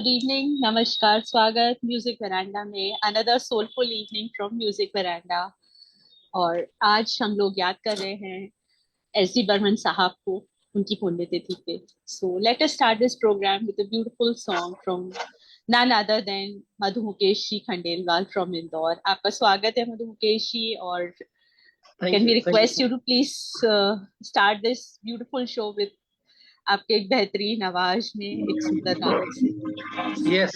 Good evening, नमस्कार, स्वागत music veranda में। Another soulful evening from music veranda. और आज हम लोग याद कर रहे हैं एस डी बर्मन साहब को, उनकी पुण्यतिथि पे। So let us start this programme with a beautiful song from none other than Madhu Mukesh ji Khandelwal from Indore. आपका स्वागत है मधु मुकेश जी। और thank can we you thank you request you to please start this beautiful show with आपके एक बेहतरीन आवाज में एक सुंदर गाने से। यस।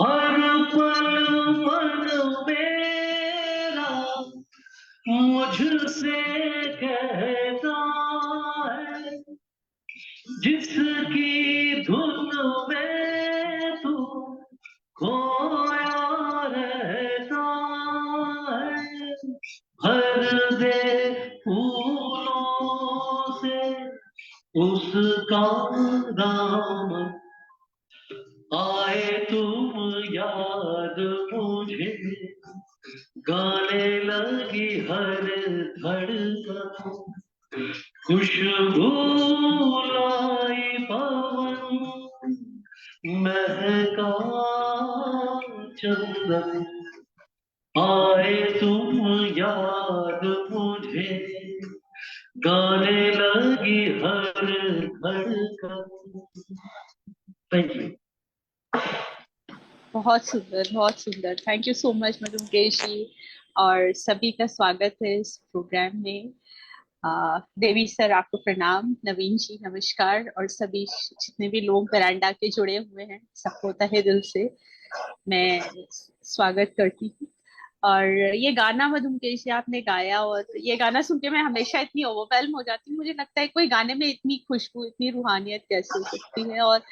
हर पल मन मेरा मुझसे कहता है, जिसकी धुन में तू खोया रहता है। भर दे फूलों से उसका दामन, आए तुम याद मुझे, गाने लगी हर धड़कन, खुशबू लाई पवन, महका चंदन, आए तुम याद मुझे, गाने लगी हर धड़कन। Thank you. बहुत सुंदर, बहुत सुंदर। थैंक यू सो मच मधु मुकेश जी। और सभी का स्वागत है इस प्रोग्राम में। देवी सर आपको प्रणाम, नवीन जी नमस्कार, और सभी जितने भी लोग वरांडा के जुड़े हुए हैं सबको तहे दिल से मैं स्वागत करती हूँ। और ये गाना मधु मुकेश जी आपने गाया, और ये गाना सुन के मैं हमेशा इतनी ओवरवेल्म हो जाती हूँ। मुझे लगता है कोई गाने में इतनी खुशबू, इतनी रूहानियत कैसे हो सकती है। और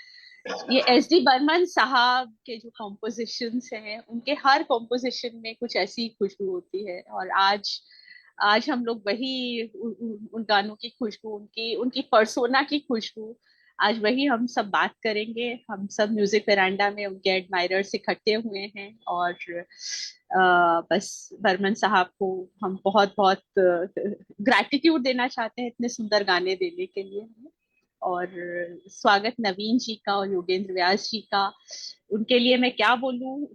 ये एस डी बर्मन साहब के जो कॉम्पोजिशंस हैं, उनके हर कॉम्पोजिशन में कुछ ऐसी खुशबू होती है। और आज आज हम लोग वही उन गानों की खुशबू, उनकी उनकी पर्सोना की खुशबू, आज वही हम सब बात करेंगे। हम सब म्यूजिक वेरांडा में उनके एडमायरर्स इकट्ठे हुए हैं। और बस बर्मन साहब को हम बहुत बहुत ग्रैटिट्यूड देना चाहते हैं इतने सुंदर गाने देने के लिए। और स्वागत नवीन जी का और योगेंद्र व्यास जी का। उनके लिए मैं क्या बोलूं।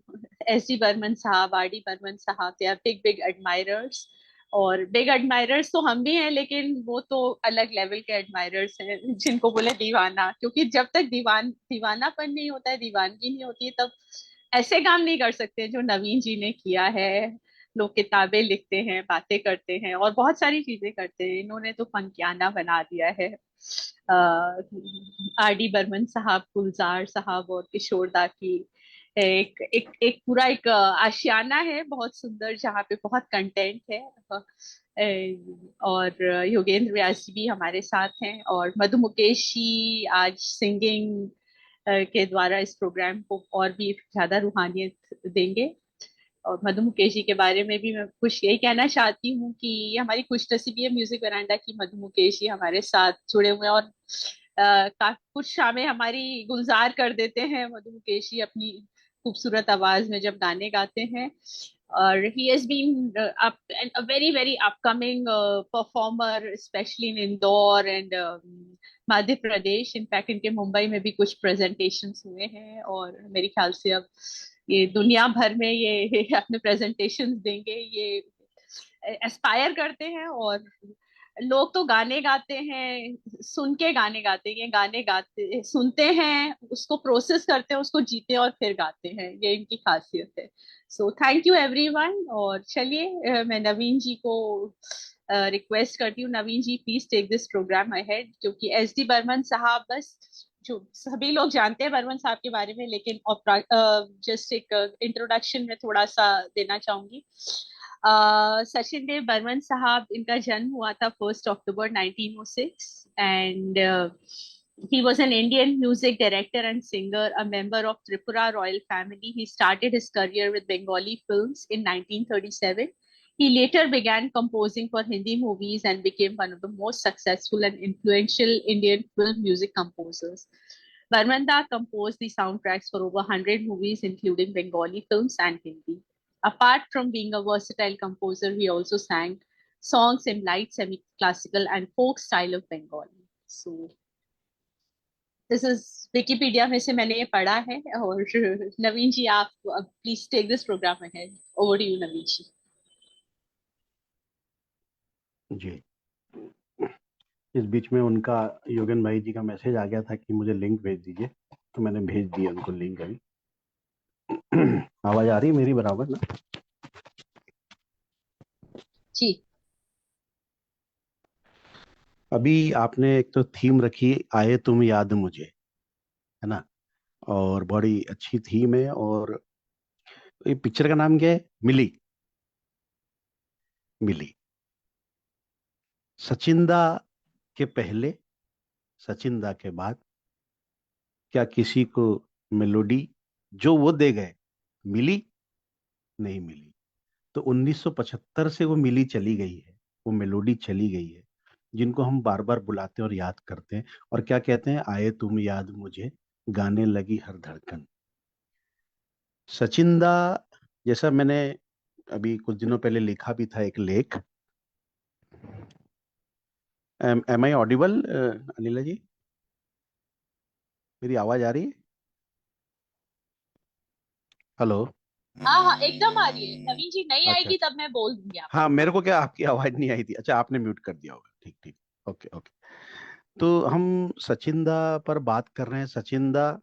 एस डी बर्मन साहब, are D Burman sahab, they are big big admirers. और बिग एडमायरर्स तो हम भी हैं, लेकिन वो तो अलग लेवल के एडमायरर्स हैं जिनको बोले दीवाना। क्योंकि जब तक दीवानापन नहीं होता है, दीवानगी नहीं होती है, तब ऐसे काम नहीं कर सकते जो नवीन जी ने किया है। लोग किताबें लिखते हैं, बातें करते हैं और बहुत सारी चीजें करते हैं, इन्होंने तो फंकियाना बना दिया है। आर डी बर्मन साहब, गुलजार साहब और किशोर दा की एक एक एक पूरा एक आशियाना है बहुत सुंदर, जहाँ पे बहुत कंटेंट है। और योगेंद्र व्यास जी भी हमारे साथ हैं, और मधु मुकेश जी आज सिंगिंग के द्वारा इस प्रोग्राम को और भी ज्यादा रूहानियत देंगे। और मधु मुकेश जी के बारे में भी मैं कुछ यही कहना चाहती हूँ कि ये हमारी खुशनसीबी है म्यूजिक वरांडा की, मधु मुकेश जी हमारे साथ जुड़े हुए हैं। और काफी कुछ शामें हमारी गुलजार कर देते हैं मधु मुकेश जी अपनी खूबसूरत आवाज में जब गाने गाते हैं। और he has been up and a very very upcoming performer, especially in Indore and Madhya Pradesh. In fact इनके मुंबई में भी कुछ प्रेजेंटेशंस हुए हैं, और मेरे ख्याल से अब ये दुनिया भर में ये अपने प्रेजेंटेशंस देंगे। ये एस्पायर करते हैं। और लोग तो गाने गाते हैं, सुन के गाने गाते हैं, ये गाने गाते सुनते हैं, उसको प्रोसेस करते हैं, उसको जीते और फिर गाते हैं। ये इनकी खासियत है। So thank you everyone. और चलिए मैं नवीन जी को रिक्वेस्ट करती हूँ, Naveen ji please take this programme ahead. क्योंकि एस डी बर्मन साहब, बस जो सभी लोग जानते हैं बर्मन साहब के बारे में, लेकिन जस्ट एक इंट्रोडक्शन में थोड़ा सा देना चाहूंगी। सचिन देव बर्मन साहब, इनका जन्म हुआ था 1 अक्टूबर 1906। And he was an Indian music director and singer, a member of Tripura royal family. He started his career with Bengali films in 1937. He later began composing for Hindi movies and became one of the most successful and influential Indian film music composers. Barmanda composed the soundtracks for over 100 movies, including Bengali films and Hindi. Apart from being a versatile composer, he also sang songs in light, semi classical, and folk style of Bengali. So this is Wikipedia में से मैंने ये पढ़ा है। और नवीन जी, आप please take this programme ahead. Over to you Naveen ji. जी, इस बीच में उनका योगेन भाई जी का मैसेज आ गया था कि मुझे लिंक भेज दीजिए, तो मैंने भेज दिया उनको लिंक अभी। आवाज आ रही है मेरी बराबर ना? जी। अभी आपने एक तो थीम रखी, आए तुम याद मुझे, है ना? और बड़ी अच्छी थीम है। और ये पिक्चर का नाम क्या है? मिली। मिली। सचिंदा के पहले, सचिंदा के बाद क्या किसी को मेलोडी जो वो दे गए मिली? नहीं मिली। तो 1975 से वो मिली चली गई है, वो मेलोडी चली गई है, जिनको हम बार बार बुलाते हैं और याद करते हैं। और क्या कहते हैं? आए तुम याद मुझे, गाने लगी हर धड़कन। सचिंदा, जैसा मैंने अभी कुछ दिनों पहले लिखा भी था एक लेख। एम आई ऑडिबल अनिला जी? मेरी आवाज आ रही है? हेलो? हाँ हाँ, एकदम आ रही है नवीन जी। नहीं अच्छा आएगी अच्छा। तब मैं बोल दूंगी हाँ, आपको। मेरे को क्या आपकी आवाज नहीं आई थी। अच्छा, आपने म्यूट कर दिया होगा। ठीक ठीक। Okay okay. तो हम सचिंदा पर बात कर रहे हैं। सचिंदा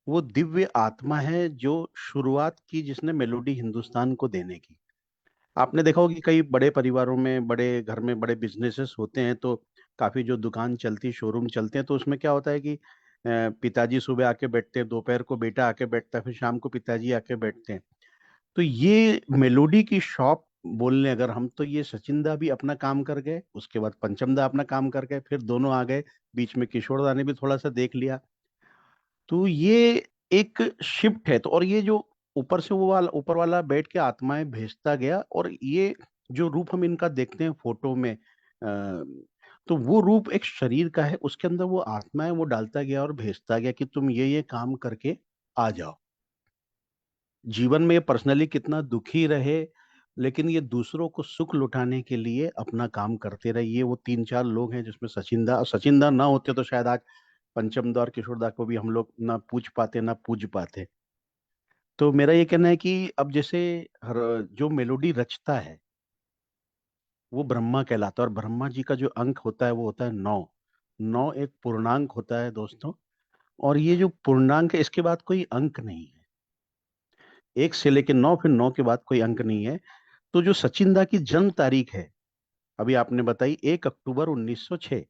वो दिव्य आत्मा है जो शुरुआत की, जिसने मेलोडी हिंदुस्तान को देने की। आपने देखा होगा कि कई बड़े परिवारों में, बड़े घर में बड़े बिजनेसेस होते हैं, तो काफी जो दुकान चलती, शोरूम चलते हैं, तो उसमें क्या होता है कि पिताजी सुबह आके बैठते हैं, दोपहर को बेटा आके बैठता है, फिर शाम को पिताजी आके बैठते हैं। तो ये मेलोडी की शॉप बोलने अगर हम, तो ये सचिंदा भी अपना काम कर गए, उसके बाद पंचमदा अपना काम कर गए, फिर दोनों आ गए, बीच में किशोरदा ने भी थोड़ा सा देख लिया। तो ये एक शिफ्ट है। तो और ये जो ऊपर से वो वाला, ऊपर वाला बैठ के आत्माएं भेजता गया, और ये जो रूप हम इनका देखते हैं फोटो में, तो वो रूप एक शरीर का है, उसके अंदर वो आत्माएं वो डालता गया और भेजता गया कि तुम ये काम करके आ जाओ। जीवन में ये पर्सनली कितना दुखी रहे, लेकिन ये दूसरों को सुख लुटाने के लिए अपना काम करते रहे। ये वो तीन चार लोग हैं जिसमें सचिंदा, सचिंदा ना होते तो शायद आज पंचमदा और किशोरदा को भी हम लोग ना पूछ पाते, ना पूज पाते। तो मेरा ये कहना है कि अब जैसे हर जो मेलोडी रचता है वो ब्रह्मा कहलाता है, और ब्रह्मा जी का जो अंक होता है वो होता है 9। 9 एक पूर्णांक होता है दोस्तों। और ये जो पूर्णांक है, इसके बाद कोई अंक नहीं है। एक से लेके 9, फिर 9 के बाद कोई अंक नहीं है। तो जो सचिंदा की जन्म तारीख है, अभी आपने बताई 1 अक्टूबर 1906,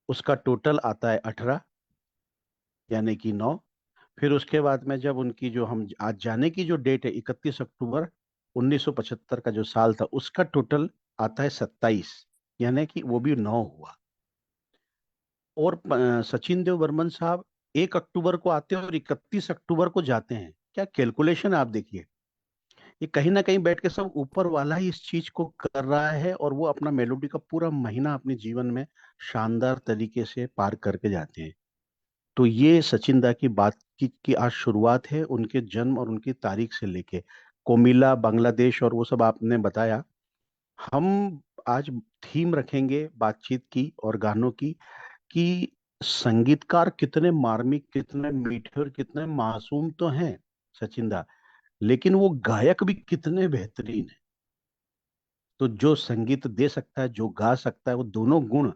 उसका टोटल आता है 18, यानी कि 9। फिर उसके बाद में जब उनकी जो हम आज जाने की जो डेट है 31 अक्टूबर 1975 का जो साल था, उसका टोटल आता है 27, यानी कि वो भी 9 हुआ। और सचिन देव बर्मन साहब 1 अक्टूबर को आते हैं और 31 अक्टूबर को जाते हैं। क्या कैलकुलेशन आप देखिए। ये कहीं ना कहीं बैठ के सब ऊपर वाला ही इस चीज को कर रहा है, और वो अपना मेलोडी का पूरा महीना अपने जीवन में शानदार तरीके से पार करके जाते हैं। तो ये सचिन दा की बात की आज शुरुआत है, उनके जन्म और उनकी तारीख से लेके कोमिला, बांग्लादेश और वो सब आपने बताया। हम आज थीम रखेंगे बातचीत की और गानों की, कि संगीतकार कितने मार्मिक, कितने मीठे और कितने मासूम तो हैं सचिन दा, लेकिन वो गायक भी कितने बेहतरीन है। तो जो संगीत दे सकता है, जो गा सकता है, वो दोनों गुण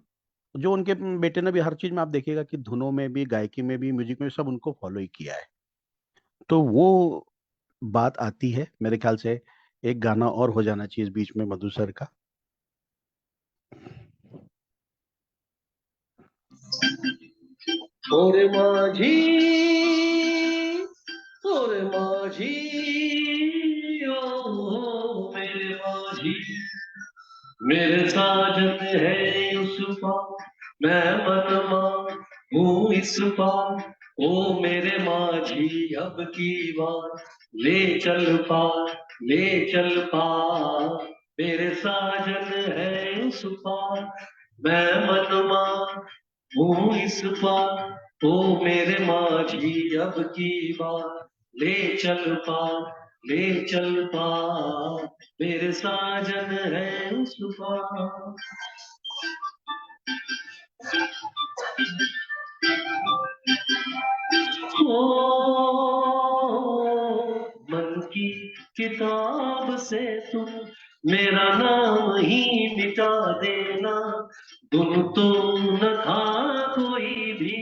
जो उनके बेटे ने भी, हर चीज में आप देखिएगा कि धुनों में भी, गायकी में भी, म्यूजिक में भी, सब उनको फॉलो ही किया है। तो वो बात आती है मेरे ख्याल से। एक गाना और हो जाना चाहिए इस बीच में मधु सर का। ओरे माझी, ओरे माझी, ओ मेरे माझी, मेरे साजन है यूसुफा, मैं मनमा हूँ इस पार। ओ मेरे माझी अब की बार, ले चल पार, ले चल पार। मेरे साजन है यूसुफा, मैं मनमा हूँ इस पार। ओ मेरे माझी अब की बार, ले चल पार, ले चल पार। मेरे साजन है उस पार। मन की किताब से तुम मेरा नाम ही मिटा देना, तुम तो न था कोई भी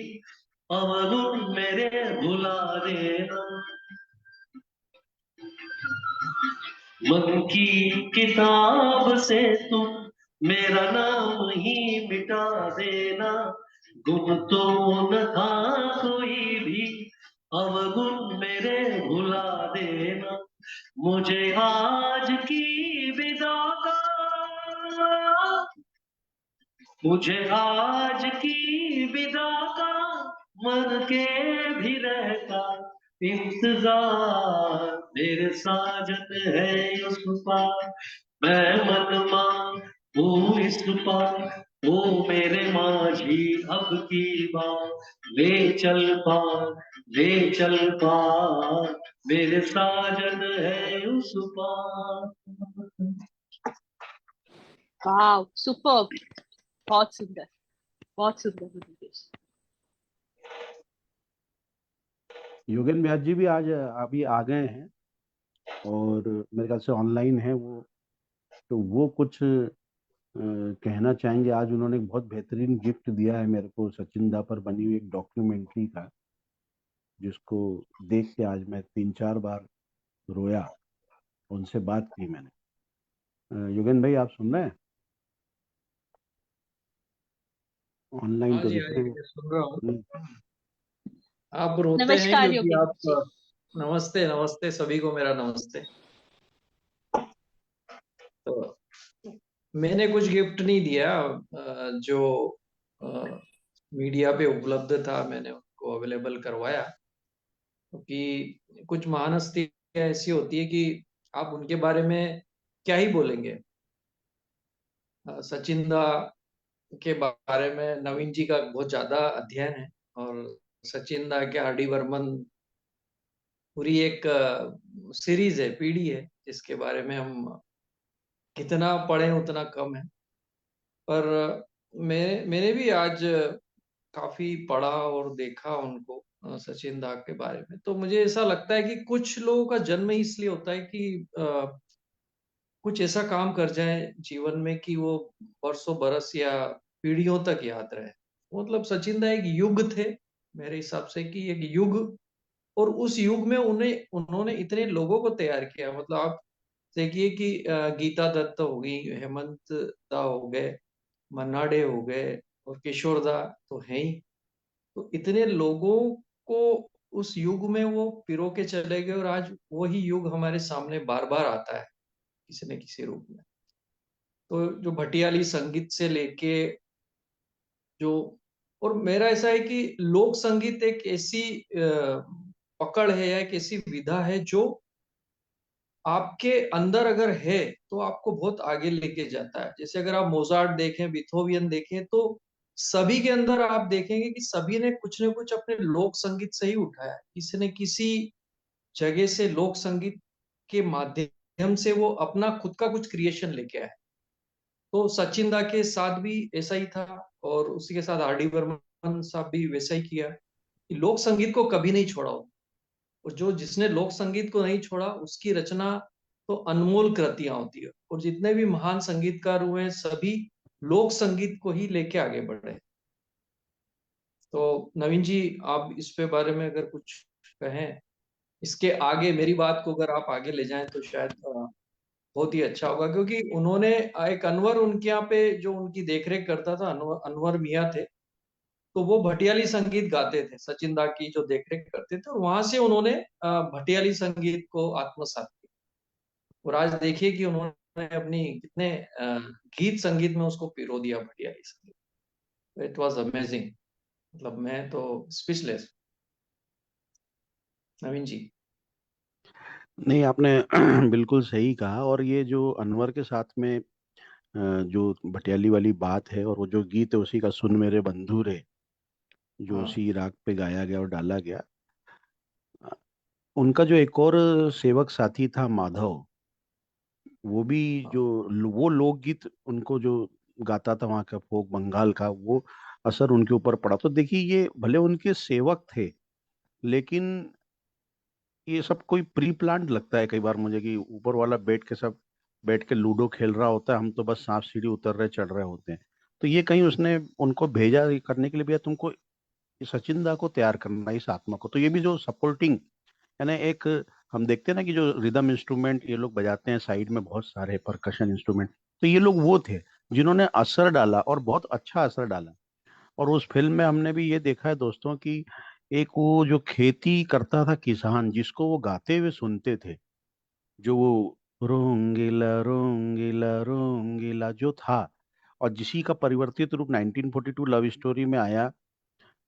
अवगुण मेरे भुला देना। मन की किताब से तुम मेरा नाम ही मिटा देना, गुण तो न था कोई भी अवगुण मेरे भुला देना। मुझे आज की विदा का, मुझे आज की विदा का मर के भी रहता इंतजार। मेरे साजन है उस पार, मैं मनमा हूँ इस पार। वो मेरे माझी अब की बात ले चल पार, मेरे साजन है उस पार। वाह, सुपर, बहुत सुंदर, बहुत सुंदर मधु मुकेश। योगेन व्यास जी भी आज अभी आ गए हैं और मेरे ख्याल से ऑनलाइन है वो, तो वो कुछ कहना चाहेंगे। आज उन्होंने एक बहुत बेहतरीन गिफ्ट दिया है मेरे को, सचिन दा पर बनी हुई एक डॉक्यूमेंट्री का, जिसको देख के आज मैं 3-4 बार रोया। उनसे बात की मैंने। योगेन भाई आप सुन रहे हैं? ऑनलाइन हाँ तो जी, दिख हाँ रहे जी, हैं। मैं सुन रहा हूँ। आप रोते हैं नमस्कार क्योंकि योगेश आप जी। नमस्ते नमस्ते सभी को, मेरा नमस्ते। तो मैंने कुछ गिफ्ट नहीं दिया, जो मीडिया पे उपलब्ध था मैंने उनको अवेलेबल करवाया, क्योंकि कुछ महान हस्तियां ऐसी होती है कि आप उनके बारे में क्या ही बोलेंगे। सचिन दा के बारे में नवीन जी का बहुत ज्यादा अध्ययन है, और सचिन दा के आर डी बर्मन पूरी एक सीरीज है, पीढ़ी है, जिसके बारे में हम कितना पढ़े उतना कम है। पर मैंने भी आज काफी पढ़ा और देखा उनको, सचिन दा के बारे में। तो मुझे ऐसा लगता है कि कुछ लोगों का जन्म ही इसलिए होता है कि कुछ ऐसा काम कर जाए जीवन में कि वो बरसों बरस या पीढ़ियों तक याद रहे। मतलब सचिन दा एक युग थे मेरे हिसाब से, कि एक युग, और उस युग में उन्होंने इतने लोगों को तैयार किया। मतलब आप देखिए कि गीता दत्त हो गई, हेमंत दा हो गए, मन्ना डे हो गए, और किशोर दा तो है ही। तो इतने लोगों को उस युग में वो पिरो के चले गए, और आज वही युग हमारे सामने बार बार आता है किसी न किसी रूप में। तो जो भटियाली संगीत से लेके जो, और मेरा ऐसा है कि लोक संगीत एक ऐसी पकड़ है या एक ऐसी विधा है जो आपके अंदर अगर है तो आपको बहुत आगे लेके जाता है। जैसे अगर आप मोजार्ट देखें, बिथोवियन देखें, तो सभी के अंदर आप देखेंगे कि सभी ने कुछ न कुछ अपने लोक संगीत से ही उठाया। किसी ने किसी जगह से लोक संगीत के माध्यम से वो अपना खुद का कुछ क्रिएशन लेके आए। तो सचिन दा के साथ भी ऐसा ही था, और उसी के साथ आर डी बर्मन साहब भी वैसा ही किया कि लोक संगीत को कभी नहीं छोड़ा। और जो जिसने लोक संगीत को नहीं छोड़ा उसकी रचना तो अनमोल कृतियां होती है। और जितने भी महान संगीतकार हुए हैं सभी लोक संगीत को ही लेके आगे बढ़े। तो नवीन जी, आप इस पे बारे में अगर कुछ कहें, इसके आगे मेरी बात को अगर आप आगे ले जाएं तो शायद बहुत ही अच्छा होगा। क्योंकि उन्होंने एक अनवर उनके यहाँ पे जो उनकी देखरेख करता था, अनवर मियाँ थे, तो वो भटियाली संगीत गाते थे, सचिन दा की जो देखरेख करते थे, और वहां से उन्होंने भटियाली संगीत को आत्मसात किया। और आज देखिए कि उन्होंने अपनी कितने गीत संगीत में उसको पिरो दिया, भटियाली संगीत। It was amazing. मतलब मैं तो स्पीचलेस। नवीन जी। नहीं, आपने बिल्कुल सही कहा। और ये जो अनवर के साथ में जो भटियाली वाली बात है, और वो जो गीत है उसी का सुन मेरे बंधु रे, जो हाँ उसी राग पे गाया गया और डाला गया। उनका जो एक और सेवक साथी था माधव, वो भी हाँ जो वो लोकगीत उनको जो गाता था वहाँ का फोक बंगाल का, वो असर उनके ऊपर पड़ा। तो देखिए, ये भले उनके सेवक थे लेकिन ये सब कोई प्री प्लान्ड लगता है कई बार मुझे, कि ऊपर वाला बैठ के लूडो खेल रहा होता है, हम तो बस सांप सीढ़ी उतर रहे चढ़ रहे होते हैं। तो ये कहीं उसने उनको भेजा ये करने के लिए, भैया तुमको इस सचिंदा को तैयार करना, इस आत्मा को। तो ये भी जो सपोर्टिंग, यानी एक, हम देखते हैं ना कि जो रिदम इंस्ट्रूमेंट ये लोग बजाते हैं साइड में, बहुत सारे परकशन इंस्ट्रूमेंट, तो ये लोग वो थे जिन्होंने असर डाला और बहुत अच्छा असर डाला। और उस फिल्म में हमने भी ये देखा है दोस्तों कि एक वो जो खेती करता था किसान, जिसको वो गाते हुए सुनते थे, जो वो रोंगीला रोंगीला रोंगीला जो था, और जिसी का परिवर्तित रूप 1942 लव स्टोरी में आया,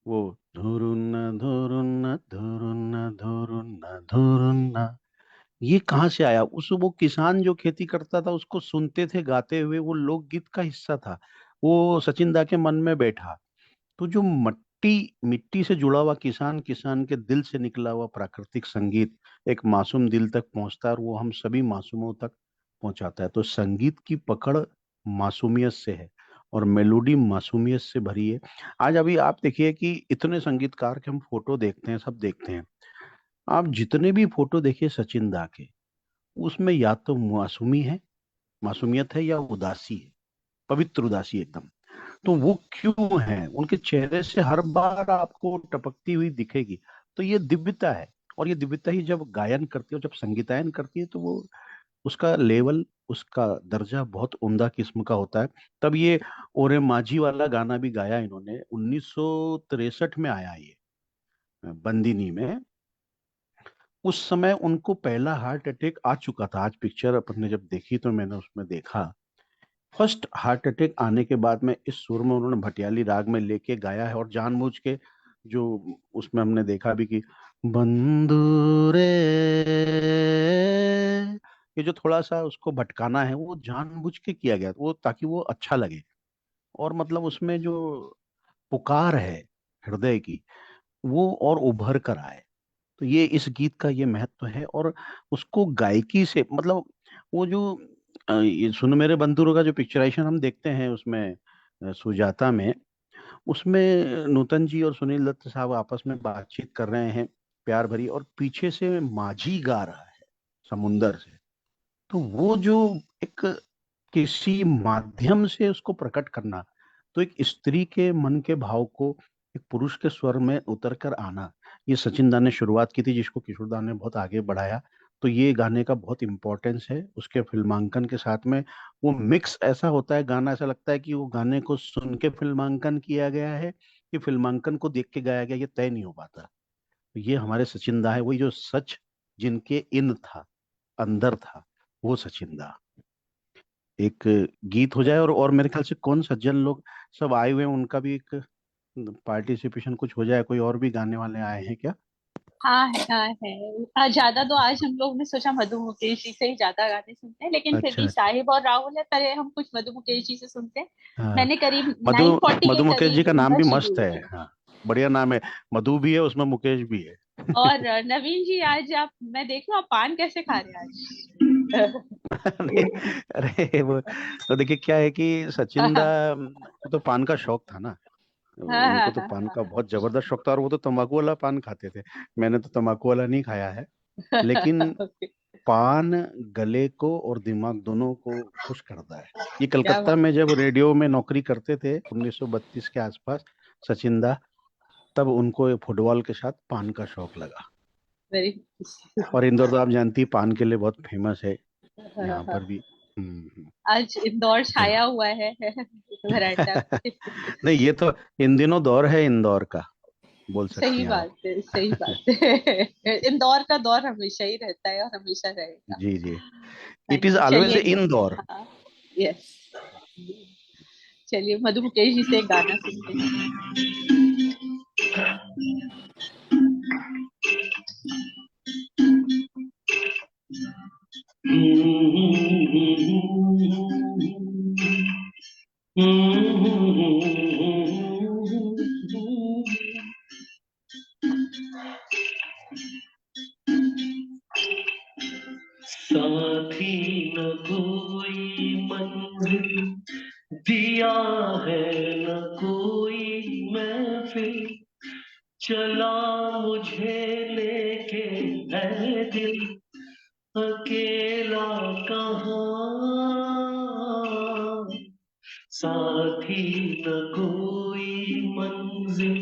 वो धुरुन्ना धुरुन्ना धुरुन्ना धुरुन्ना धुरुन्ना, ये कहाँ से आया? उस वो किसान जो खेती करता था उसको सुनते थे गाते हुए, वो लोकगीत का हिस्सा था, वो सचिन दा के मन में बैठा। तो जो मिट्टी से जुड़ा हुआ किसान, किसान के दिल से निकला हुआ प्राकृतिक संगीत एक मासूम दिल तक पहुंचता है, और वो हम सभी मासूमों तक पहुंचाता है। तो संगीत की पकड़ मासूमियत से है, और मेलोडी मासूमियत से भरी है। आज अभी आप देखिए कि इतने संगीतकार के हम फोटो देखते हैं, सब देखते हैं, आप जितने भी फोटो देखिए सचिन दा के, उसमें या तो मासूमियत है, या उदासी है, पवित्र उदासी एकदम। तो वो क्यों है? उनके चेहरे से हर बार आपको टपकती हुई दिखेगी। तो ये दिव्यता है, और ये दिव्यता ही जब गायन करती है, जब संगीतायन करती है, तो वो उसका लेवल, उसका दर्जा बहुत उम्दा किस्म का होता है। तब ये ओरे माझी वाला गाना भी गाया इन्होंने, 1963 में आया ये, बंदिनी में। उस समय उनको पहला हार्ट अटैक आ चुका था। आज पिक्चर अपन ने जब देखी तो मैंने उसमें देखा, फर्स्ट हार्ट अटैक आने के बाद में इस सुर में उन्होंने भटियाली राग में लेके गाया है, और जानबूझ के जो उसमें हमने देखा भी कि बंदूरे, ये जो थोड़ा सा उसको भटकाना है, वो जानबूझ के किया गया, वो ताकि वो अच्छा लगे। और मतलब उसमें जो पुकार है हृदय की, वो और उभर कर आए। तो ये इस गीत का ये महत्व है। और उसको गायकी से मतलब, वो जो ये सुन मेरे बंधुरों का जो पिक्चराइजेशन हम देखते हैं उसमें, सुजाता में, उसमें नूतन जी और सुनील दत्त साहब आपस में बातचीत कर रहे हैं प्यार भरी, और पीछे से माझी गा रहा है समुंदर से। तो वो जो एक किसी माध्यम से उसको प्रकट करना, तो एक स्त्री के मन के भाव को एक पुरुष के स्वर में उतर कर आना, ये सचिन दा ने शुरुआत की थी, जिसको किशोर दा ने बहुत आगे बढ़ाया। तो ये गाने का बहुत इंपॉर्टेंस है उसके फिल्मांकन के साथ में। वो मिक्स ऐसा होता है, गाना ऐसा लगता है कि वो गाने को सुन के फिल्मांकन किया गया है कि फिल्मांकन को देख के गाया गया, ये तय नहीं हो पाता। तो ये हमारे सचिन दा है, वही जो सच जिनके इन था, अंदर था, वो सचिन दा। एक गीत हो जाए, और मेरे ख्याल से कौन सज्जन लोग सब आए हुए हैं, उनका भी एक पार्टिसिपेशन कुछ हो जाए। कोई और भी गाने वाले आए हैं क्या? हाँ है, हाँ है। ज्यादा तो आज हम लोग ने सोचा मधु मुकेश जी से ही ज्यादा गाने सुनते हैं, लेकिन फिर अच्छा भी अच्छा। साहिब और राहुल है, पहले हम कुछ मधु मुकेश जी से सुनते हैं। हाँ, मैंने करीब मधु 9:40 के मधु मुकेश जी करीब का नाम उनका भी मस्त शेड्यूल है। किया। हाँ, बढ़िया नाम है। मधु भी है उसमें, मुकेश भी है। और नवीन जी, आज आप, मैं देख रहा हूँ आप पान कैसे खा रहे हैं आज। नहीं, अरे वो तो देखिए क्या है कि सचिन दा को तो पान का शौक था ना, हाँ हाँ उनको तो हाँ पान हाँ का बहुत जबरदस्त शौक था, और वो तो तंबाकू वाला पान खाते थे। मैंने तो तंबाकू वाला नहीं खाया है। लेकिन हाँ। ओके, पान गले को और दिमाग दोनों को खुश करता है। ये क्या कलकत्ता बात। में जब रेडियो में नौकरी करते थे 1932 के आसपास सचिन दा, तब उनको ये फुटबॉल के साथ पान का शौक लगा। वेरी। और इंदौर तो आप जानती है पान के लिए बहुत फेमस है, हाँ यहाँ हाँ। पर भी। आज इंदौर तो छाया हुआ है वरांडा पे। नहीं, ये तो इन दिनों दौर है इंदौर का, बोल सकती सही हैं आप। बात है, सही बात है। इंदौर का दौर हमेशा ही रहता है और हमेशा रहेगा। जी जी, it thank is you, always चलिए। इन दौर। हाँ, यस। चलिए मधु मुकेश जी से एक गाना सुनते हैं। साथी न कोई मंजिल दिया है, न कोई महफिल चला मुझे लेके है दिल अकेला कहाँ, साथी न कोई मंजिल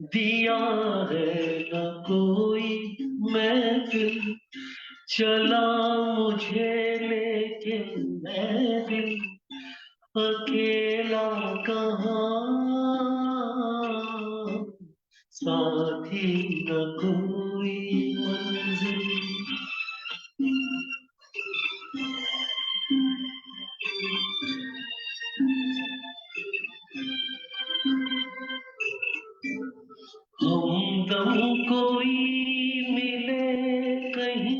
दिया है न कोई महफिल, चला मुझे लेके मैं दिल अकेला कहाँ, साथी न कोई मंजिल। हमदम कोई मिले कहीं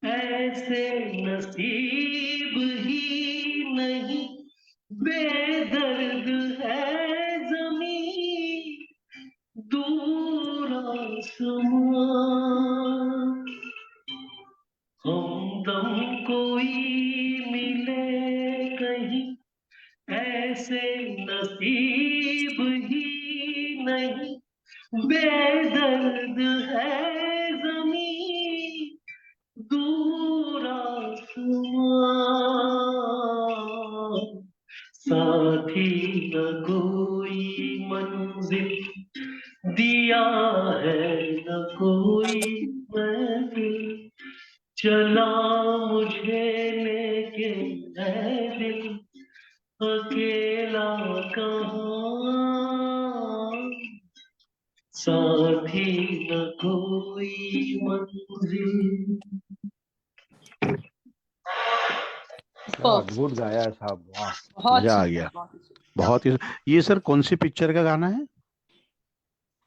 ऐसे नसीब ही नहीं, बेदर्द है ज़मीं दूर आसमां, हमदम कोई मिले कहीं ऐसे नसीब ही नहीं, बेदर्द है ज़मीं दूर आसमां, साथी न कोई मंजिल दिया है न कोई महफिल, चला मुझे लेके है दिल अकेला कहाँ, साथी न कोई मंजिल। क्या अद्भुत गाया है साहब, वाह, बहुत मजा आ सुंदर, गया, बहुत सुंदर। बहुत ही। ये सर कौन सी पिक्चर का गाना है?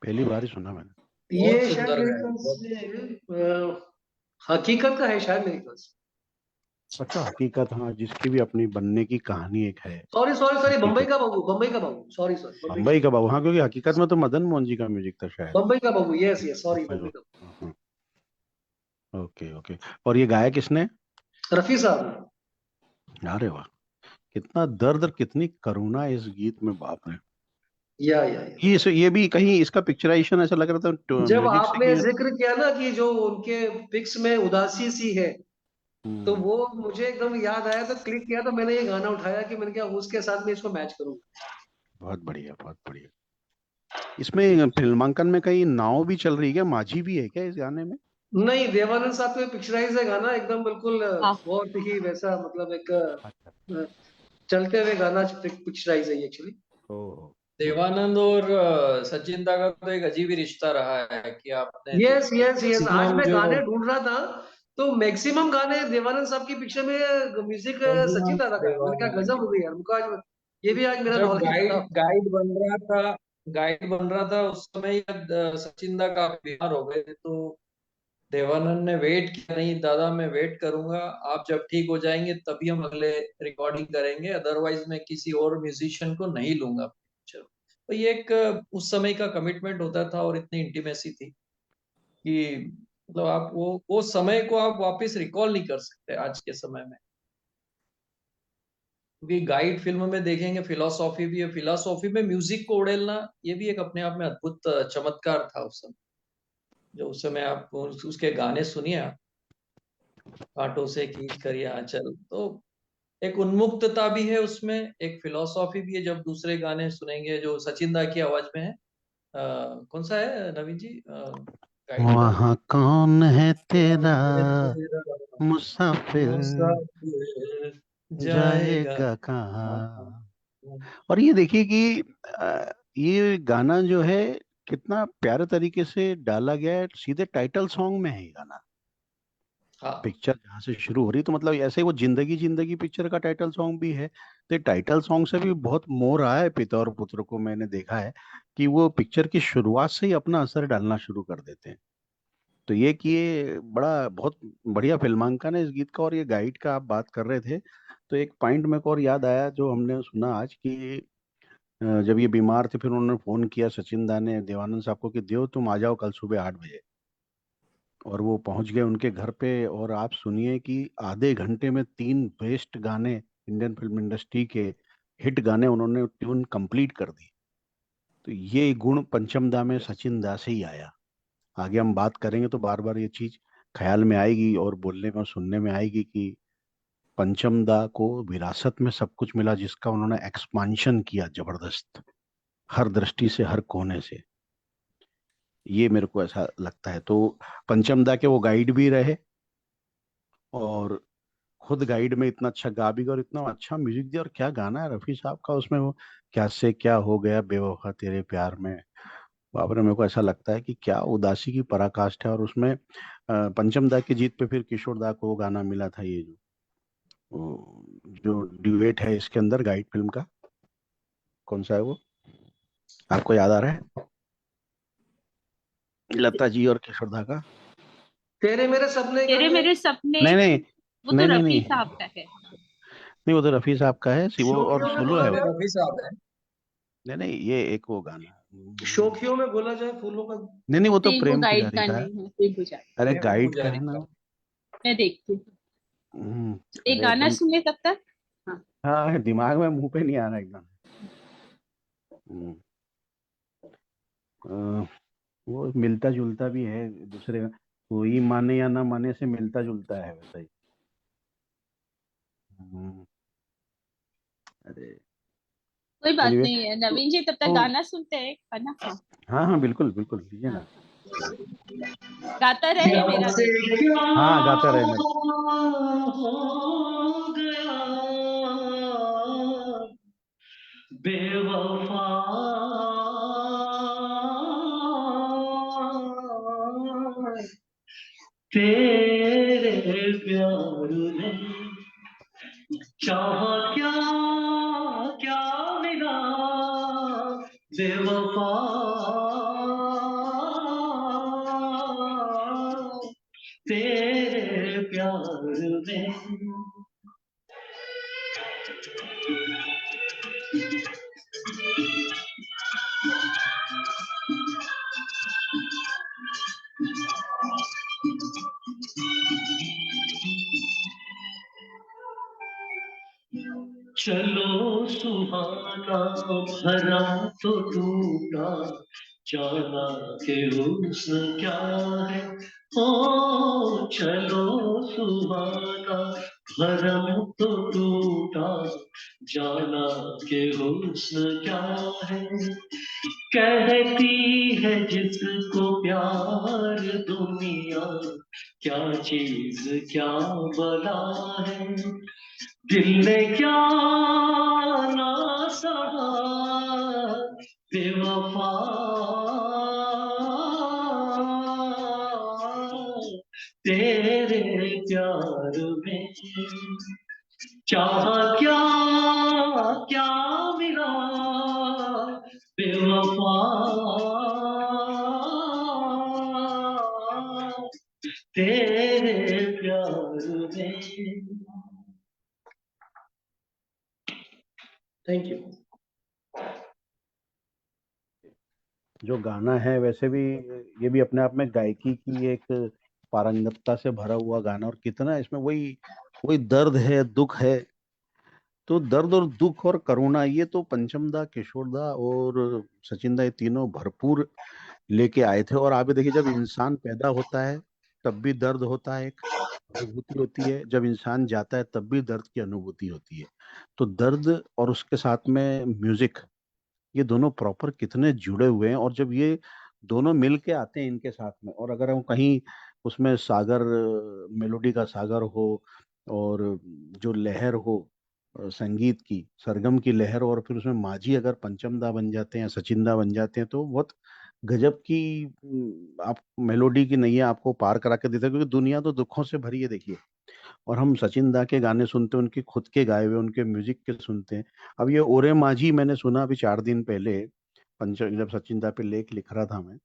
पहली बार ही सुना मैंने। ये बहुत शायद सुंदर मेरे गाया, ख्याल बहुत से हकीकत का है, शायद मेरे ख्याल से। अच्छा, हकीकत, हाँ, जिसकी भी अपनी बनने की कहानी एक है। सॉरी सॉरी सॉरी, बम्बई हकीकत, का बाबू, बम्बई का बाबू, सॉरी सॉरी, बम्बई का बाबू, हाँ, क्योंकि हकीकत में तो मदन मोहन जी का म्यूजिक था शायद। बम्बई का बाबू, yes yes, sorry, Bombay Bombay का का, हाँ, ओके ओके। और ये गाया किसने? बाबू। रफी साहब। अरे वाह, कितना दर्द और कितनी करुणा है इस गीत में, बाप रे। या ये भी कहीं इसका पिक्चराइजेशन ऐसा लग रहा था जब म्यूजिक से आपने कि जिक्र किया ना कि जो उनके पिक्स में उदासी सी है, तो हम्म, वो मुझे एकदम याद आया, तो क्लिक किया, तो मैंने ये गाना उठाया कि मैंने क्या उसके साथ में इसको मैच करूंगा। बहुत बढ़िया, बहुत बढ़िया। इसमें फिल्मांकन में कहीं नाव भी चल रही है क्या? माझी भी है क्या इस गाने में? नहीं, देवानंद साहब का पिक्चराइज है गाना, एकदम बिल्कुल हाँ, बहुत ही वैसा, मतलब एक अच्छा, चलते हुए गाना पिक्चराइज है एक्चुअली। ओ, ओके। देवानंद और सचिन दा का तो एक अजीब ही रिश्ता रहा है कि आपने यस यस यस, आज मैक्सिमम मैं जो गाने ढूंढ रहा था, तो मैक्सिमम गाने देवानंद साहब की पिक्चर में म्यूजिक सचिन दादा का है। मैंने कहा गजब हो गई यार, मुझको आज ये भी आज मेरा जब नॉलेज गाइड था। गाइड बन रहा था, गाइड बन रहा था उस समय सचिन दा का बीमार हो गए थे, तो देवानंद ने वेट किया, नहीं दादा मैं वेट करूंगा, आप जब ठीक हो जाएंगे तभी हम अगले रिकॉर्डिंग करेंगे, अदरवाइज मैं किसी और म्यूजिशियन को नहीं लूंगा पिक्चर। तो ये एक उस समय का कमिटमेंट होता था और इतनी इंटीमेसी थी कि मतलब आप वो समय को आप वापस रिकॉल नहीं कर सकते आज के समय में, क्योंकि गाइड फिल्म में देखेंगे फिलोसॉफी भी है, फिलोसॉफी में म्यूजिक को उड़ेलना ये भी एक अपने आप में अद्भुत चमत्कार था उस समय। जो उस समय आप उसके गाने सुनिए आप, कांटों से खींच कर ये आंचल, तो एक उन्मुक्तता भी है उसमें, एक फिलोसॉफी भी है। जब दूसरे गाने सुनेंगे जो सचिन दा की आवाज में है, कौन सा है नवीन जी गाइड का? वहाँ कौन है तेरा कौन है तेरा मुसाफिर, मुसाफिर जाएगा जाएगा कहाँ? कहाँ। और ये देखिए कि ये गाना जो है कितना प्यारे तरीके से डाला गया है, सीधे टाइटल सॉन्ग में है ये गाना। हाँ, पिक्चर जहाँ से शुरू हो रही, तो मतलब ऐसे ही वो जिंदगी जिंदगी पिक्चर का टाइटल सॉन्ग भी है, तो टाइटल सॉन्ग से भी बहुत मोह रहा है पिता और पुत्र को। मैंने देखा है कि वो पिक्चर की शुरुआत से ही अपना असर डालना शुरू कर देते हैं। तो ये कि ये बड़ा बहुत बढ़िया फिल्मांकन है इस गीत का। और ये गाइड का आप बात कर रहे थे, तो एक पॉइंट मेरे को और याद आया जो हमने सुना आज कि जब ये बीमार थे, फिर उन्होंने फोन किया सचिन दा ने देवानंद साहब को कि देव तुम आ जाओ कल सुबह 8 बजे। और वो पहुंच गए उनके घर पे, और आप सुनिए कि आधे घंटे में 3 बेस्ट गाने, इंडियन फिल्म इंडस्ट्री के हिट गाने, उन्होंने ट्यून कंप्लीट कर दी। तो ये गुण पंचम दा में सचिन दा से ही आया। आगे हम बात करेंगे तो बार बार ये चीज ख्याल में आएगी और बोलने में और सुनने में आएगी कि पंचम दा को विरासत में सब कुछ मिला, जिसका उन्होंने एक्सपांशन किया जबरदस्त, हर दृष्टि से, हर कोने से। ये मेरे को ऐसा लगता है। तो पंचम दा के वो गाइड भी रहे, और खुद गाइड में इतना अच्छा गा भी गए और इतना अच्छा म्यूजिक दिया। और क्या गाना है रफी साहब का उसमें, वो क्या से क्या हो गया बेवफा तेरे प्यार में। बाप रे, मेरे को ऐसा लगता है कि क्या उदासी की पराकाष्ठा है। और उसमें पंचम दा की जीत पे फिर किशोर दा को वो गाना मिला था, ये जो ड्यूएट है इसके अंदर गाइड फिल्म का, कौन सा है वो, आपको याद आ रहा है? लता जी और किशोर दा का। तेरे मेरे सपने का तेरे है। मेरे सपने, नहीं नहीं वो तो नहीं नहीं रफी नहीं साहब का है। नहीं, वो तो रफी साहब का है वो, और शोखियों में सोलो बोला है ये वो। जाए, रफी साहब है। नहीं नहीं, ये एक वो गाना शोखियों में बोला जाए फूलों का। नहीं नहीं, वो तो नहीं, वो प्रेम गाइड पुजारी का का है। नहीं है, कोई बुझा। अरे प्रेम गाइड का पुजारी है ना का। वो। मैं देखती हूँ, एक अरे गाना एकदम। सुने तब तक। हाँ। हाँ, दिमाग में, मुंह पे नहीं आ रहा एकदम। हम्म, अ, वो मिलता जुलता भी है दूसरे का, कोई माने या ना माने से मिलता जुलता है वैसा ही। हम्म, अरे कोई बात एनीवे, नहीं है नवीन जी, तब तक तो गाना सुनते हैं, है ना? हाँ। हाँ हाँ, बिल्कुल बिल्कुल, लीजिए हाँ, ना। गाता रहे क्या मेरा से दिल। क्या हाँ, गाता रहे मेरे। हो गया बेवफा, तेरे प्यार ने चाहा क्या, क्या मिला बेवफा, तेरे प्यार में। चलो सुहाना भरा तो टूटा, जाना के हुस्न क्या है। ओ चलो सुहाना भरम तो टूटा, जाना के हुस्न क्या है। कहती है जिसको प्यार दुनिया, क्या चीज क्या बला है। दिल ने क्या ना सहा बेवफा, तेरे प्यार में चाहा क्या, क्या मिला बेवफा, तेरे प्यार में। Thank you. जो गाना है वैसे भी, ये भी अपने आप में गायकी की एक पारंगतता से भरा हुआ गाना, और कितना इसमें वही वही दर्द है, दुख है। तो दर्द और दुख और करुणा, ये तो पंचम दा, किशोर दा और सचिन दा, ये तीनों भरपूर लेके आए थे। और आप भी देखिए, जब इंसान पैदा होता है तब भी दर्द होता है, एक अनुभूति होती है। जब इंसान जाता है तब भी दर्द की अनुभूति होती है। तो दर्द और उसके साथ में म्यूजिक, ये दोनों प्रॉपर कितने जुड़े हुए हैं। और जब ये दोनों मिल के आते हैं इनके साथ में, और अगर हम कहीं उसमें सागर, मेलोडी का सागर हो, और जो लहर हो संगीत की, सरगम की लहर, और फिर उसमें माझी अगर पंचमदा बन जाते हैं, सचिंदा बन जाते हैं, तो बहुत गजब की आप मेलोडी की नैया आपको पार करा के देते हैं। क्योंकि दुनिया तो दुखों से भरी है, देखिए। और हम सचिन दा के गाने सुनते हैं, उनके खुद के गाए हुए, उनके म्यूजिक के सुनते हैं। अब ये ओरे माझी मैंने सुना अभी 4 दिन पहले, पंच जब सचिन दा पे लेख लिख रहा था मैं,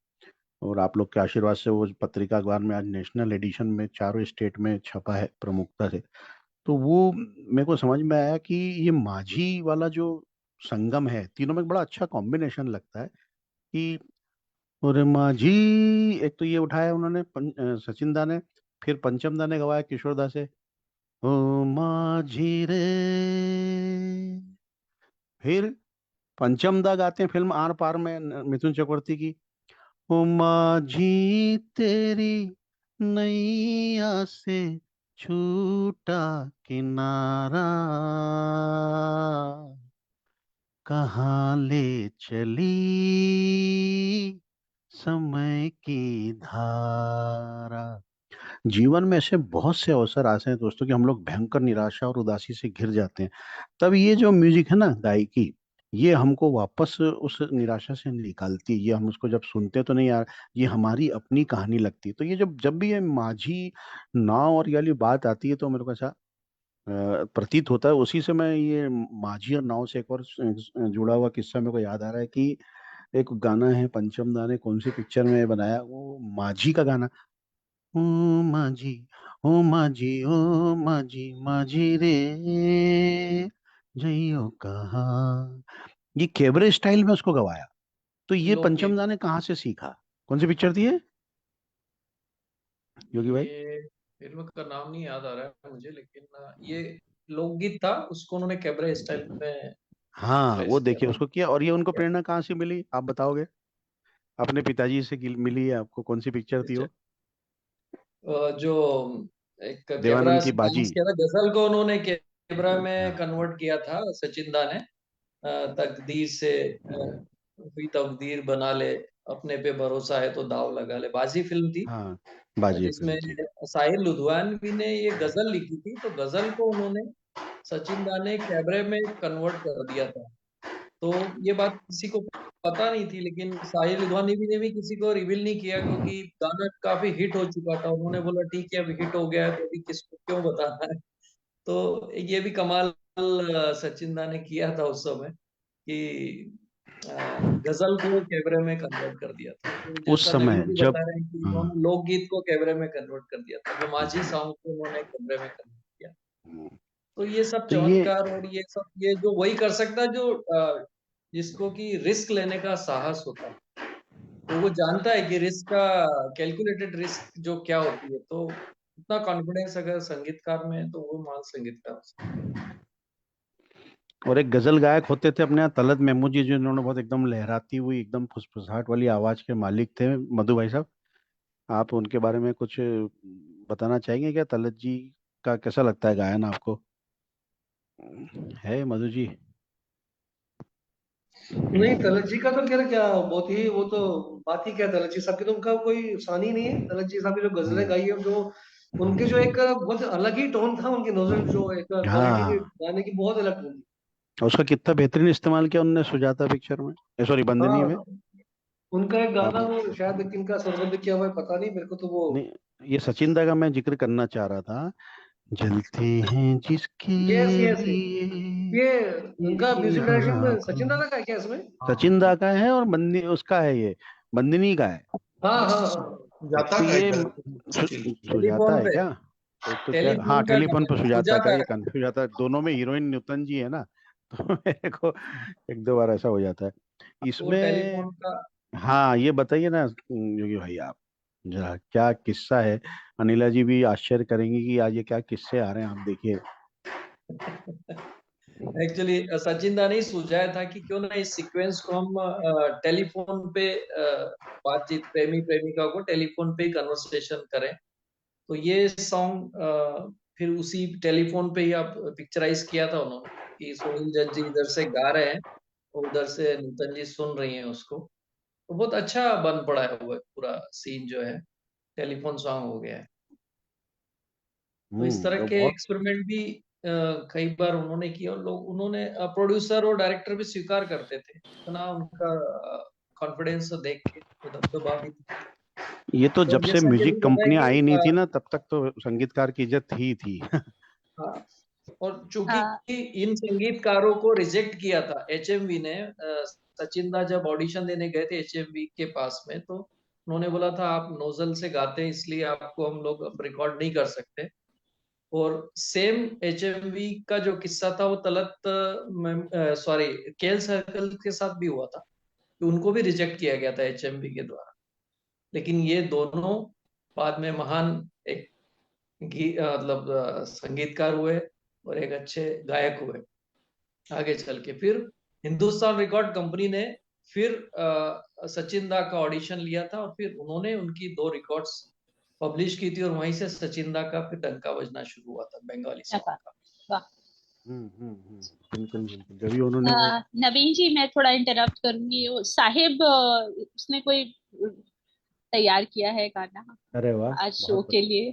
और आप लोग के आशीर्वाद से वो पत्रिका अखबार में आज नेशनल एडिशन में चारों स्टेट में छपा है प्रमुखता से। तो वो मेरे को समझ में आया कि ये माझी वाला जो संगम है, तीनों में एक बड़ा अच्छा कॉम्बिनेशन लगता है कि ओरे माझी, एक तो ये उठाया उन्होंने सचिन दा ने, फिर पंचम दा ने गवाया किशोर दा से, ओ माझी रे, फिर पंचम दा गाते हैं फिल्म आर पार में मिथुन चक्रवर्ती की, ओ माझी तेरी नैया से छूटा किनारा, कहाँ ले चली समय की धारा। जीवन में ऐसे बहुत से अवसर आते हैं दोस्तों कि हम लोग भयंकर निराशा और उदासी से घिर जाते हैं। तब ये जो म्यूजिक है ना, गायकी, ये हमको वापस उस निराशा से निकालती है। ये हम उसको जब सुनते हैं तो नहीं यार, ये हमारी अपनी कहानी लगती है। तो ये जब जब भी ये माझी नाव और ये वाली बात आती है तो मेरे को ऐसा प्रतीत होता है। उसी से मैं ये माझी और नाव से एक और जुड़ा हुआ किस्सा मेरे को याद आ रहा है कि एक गाना है पंचम दा ने कौन सी पिक्चर में बनाया, वो माझी का गाना, ओ माझी, ओ माझी, ओ माझी, माझी रे जइयो कहाँ, ये कैबरे स्टाइल में उसको गवाया। तो ये पंचम लोकगीत। दा ने कहाँ से सीखा? कौन सी पिक्चर थी ये, योगी भाई? ये फिल्म का नाम नहीं याद आ रहा है मुझे, लेकिन ये लोकगीत था, उसको उन्होंने कैबरे स्टाइल में हाँ, वो प्लेस किया देखिए था। उसको किया। और ये उनको प्रेरणा कहाँ से मिली, आप बताओगे? अपने पिताजी से मिली है आपको? कौन सी पिक्चर थी वो? जो एक कैमरा देवानंद की बाजी। डांस किया था, गजल को उन्होंने कैमरा में हाँ कन्वर्ट किया था सचिन दा ने। तकदीर से हुई तकदीर बना ले, अपने पे भरोसा है तो दाव लगा ले, बाजी फिल्म थी। हाँ, बाजी जिसमें फिल्म थी। साहिर लुधियानवी ने ये गजल लिखी थी, तो गजल को उन्होंने सचिन दा ने कैबरे में कन्वर्ट कर दिया था। तो ये बात किसी को पता नहीं थी, लेकिन साहिर लुधियानवी ने भी किसी को रिवील नहीं किया, क्योंकि गाना काफी हिट हो चुका था। उन्होंने बोला ठीक है, अब हिट हो गया है तो अभी किसको क्यों बताना है। तो ये भी कमाल सचिन दा ने किया था उस समय कि अ, गजल को कैबरे में कन्वर्ट कर दिया था। तो उस जैसा नवीन समय जी जब, बता रहे हैं कि हाँ, उन्होंने लोकगीत को कैबरे में कन्वर्ट कर दिया था, जो माझी सॉन्ग को उन्होंने कैबरे में कन्वर्ट किया। तो ये सब तो ये, चमत्कार और ये सब, ये जो वही कर सकता है जो जिसको कि रिस्क लेने का साहस होता है। तो वो जानता है कि रिस्क का, कैलकुलेटेड रिस्क जो क्या होती है। तो इतना कॉन्फिडेंस अगर संगीतकार में है तो वो महान संगीतकार हो सकता और एक गजल गायक होते थे अपने यहाँ तलत मेमू जी, जिन्होंने बहुत एकदम लहराती हुई एकदम फुसफुसाहट वाली आवाज के मालिक थे, मधु भाई साहब। आप उनके बारे में कुछ बताना चाहेंगे क्या? तलत जी का कैसा लगता है गायन आपको? है मधु जी? नहीं, तलत जी का तो खैर क्या, बहुत ही वो तो बात ही क्या है, तलत जी साहब की तो उनका कोई शान ही नहीं है। तलत जी साहब की जो गजलें हम्म, गाई है, जो उनके जो एक बहुत अलग ही टोन था, उनकी नोजल जो एक क्वालिटी थी हाँ। गाने की, बहुत अलग टोन थी। और उसका कितना बेहतरीन इस्तेमाल किया उन्होंने सुजाता पिक्चर में, सॉरी बंदनी में। हाँ, उनका एक गाना आपने, वो शायद किनका स्वरबद्ध किया हुआ है, पता नहीं मेरे को तो वो। नहीं, ये सचिन दा का मैं जिक्र करना चाह रहा था, जलते हैं जिसके यस यस, लिए ये उनका ये म्यूजिक डायरेक्शन आँखों। सचिन दादा का है क्या इसमें? सचिन दा का है और बंदी उसका है, ये बंदिनी का है। हाँ हाँ हाँ। जाता तो का ये है। सुजाता टेलीफोन है पे, क्या? एक तो क्या, हाँ टेलीफोन का टेलीफोन पर सुजाता का, सुजाता ये है। कंफ्यूज जाता है, दोनों में हीरोइन न्यूतन जी है ना। तो मेरे को एक दो बार ऐसा हो जाता है वो इसमें। टेलीफोन का। हाँ, ये बताइए ना योगी भाई आप, जरा क्या किस्सा है? अनिला जी भी आश्चर्य करेंगी कि आज ये क्या किस्से आ रहे हैं, आप देखिए। एक्चुअली सचिन दा ने ही सुझाया था कि क्यों ना इस सीक्वेंस को हम टेलीफोन पे बातचीत, प्रेमी प्रेमिका को टेलीफोन पे ही कन्वर्सेशन करें। तो ये सॉन्ग फिर उसी टेलीफोन पे ही आप पिक्चराइज किया था उन्होंने, कि सुनील जट जी इधर से गा रहे हैं और उधर से नूतन जी सुन रही हैं उसको। तो बहुत अच्छा बन पड़ा है वो पूरा सीन जो है, टेलीफोन सॉन्ग हो गया है। तो इस तरह तो के बहुत, एक्सपेरिमेंट भी कई बार उन्होंने किए, और लोग, उन्होंने प्रोड्यूसर और डायरेक्टर भी स्वीकार करते थे, इतना उनका कॉन्फिडेंस देख के वो दबदबा भी था। ये तो तो जब से जैसा कि अभी म्यूजिक बताया कंपनियां कि आई नहीं थी ना, तब तक तो संगीतकार की इज्जत थी। हाँ, और चूंकि हाँ, इन संगीतकारों को रिजेक्ट किया था एचएमवी ने, सचिन दा जब ऑडिशन देने गए थे एचएमवी के पास में, तो उन्होंने बोला था आप नोजल से गाते हैं इसलिए आपको हम लोग अब रिकॉर्ड नहीं कर सकते। और सेम एचएमवी का जो किस्सा था वो तलत, सॉरी, केएल सर्कल के साथ भी हुआ था, कि उनको भी रिजेक्ट किया गया था एचएमवी के द्वारा। लेकिन ये दोनों बाद में महान एक मतलब संगीतकार हुए और एक अच्छे गायक हुए आगे चल के। फिर हिंदुस्तान रिकॉर्ड कंपनी ने फिर सचिन दा का ऑडिशन लिया था और फिर उन्होंने उनकी 2 रिकॉर्ड्स पब्लिश की थी और वहीं से सचिन दा का फिर डंका बजना शुरू हुआ था बंगाली क्या सॉन्ग का। वाह। बिल्कुल बिल्कुल, जब भी उन्होंने नवीन जी, मैं थोड़ा इंटरप्ट करूंगी। वो साहिब, उसने कोई तैयार किया है गाना अरे वाह, आज शो बहुत के बढ़िया। लिए,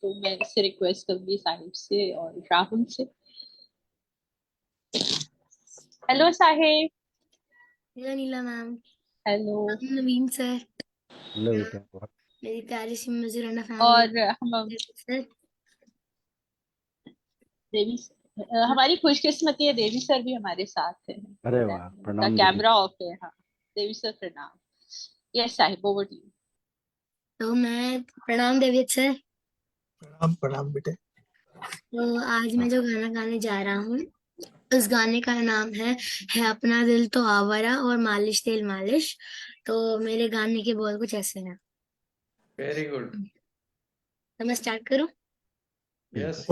तो मैं इससे रिक्वेस्ट करूंगी साहिब से और राहुल से। हेलो साहिब। हेलो नीला मैम, हेलो। नवीन सर, हेलो बेटा, बहुत मेरी प्यारी सी मजूराना और फैमिली हम सर। देवी, हमारी खुशकिस्मती है, देवी सर भी हमारे साथ है अरे प्रोग्राम वाह, में, उनका प्रणाम दीदी। कैमरा ऑफ है। हाँ देवी सर, प्रणाम। Yes Sahib, over to you. तो मैं प्रणाम देवी सर। प्रणाम प्रणाम बेटे। तो आज मैं जो गाना गाने जा रहा हूँ, उस गाने का नाम है अपना दिल तो आवारा और मालिश तेल मालिश। तो मेरे गाने के बोल कुछ ऐसे हैं। Very good. तो मैं स्टार्ट करूँ? यस।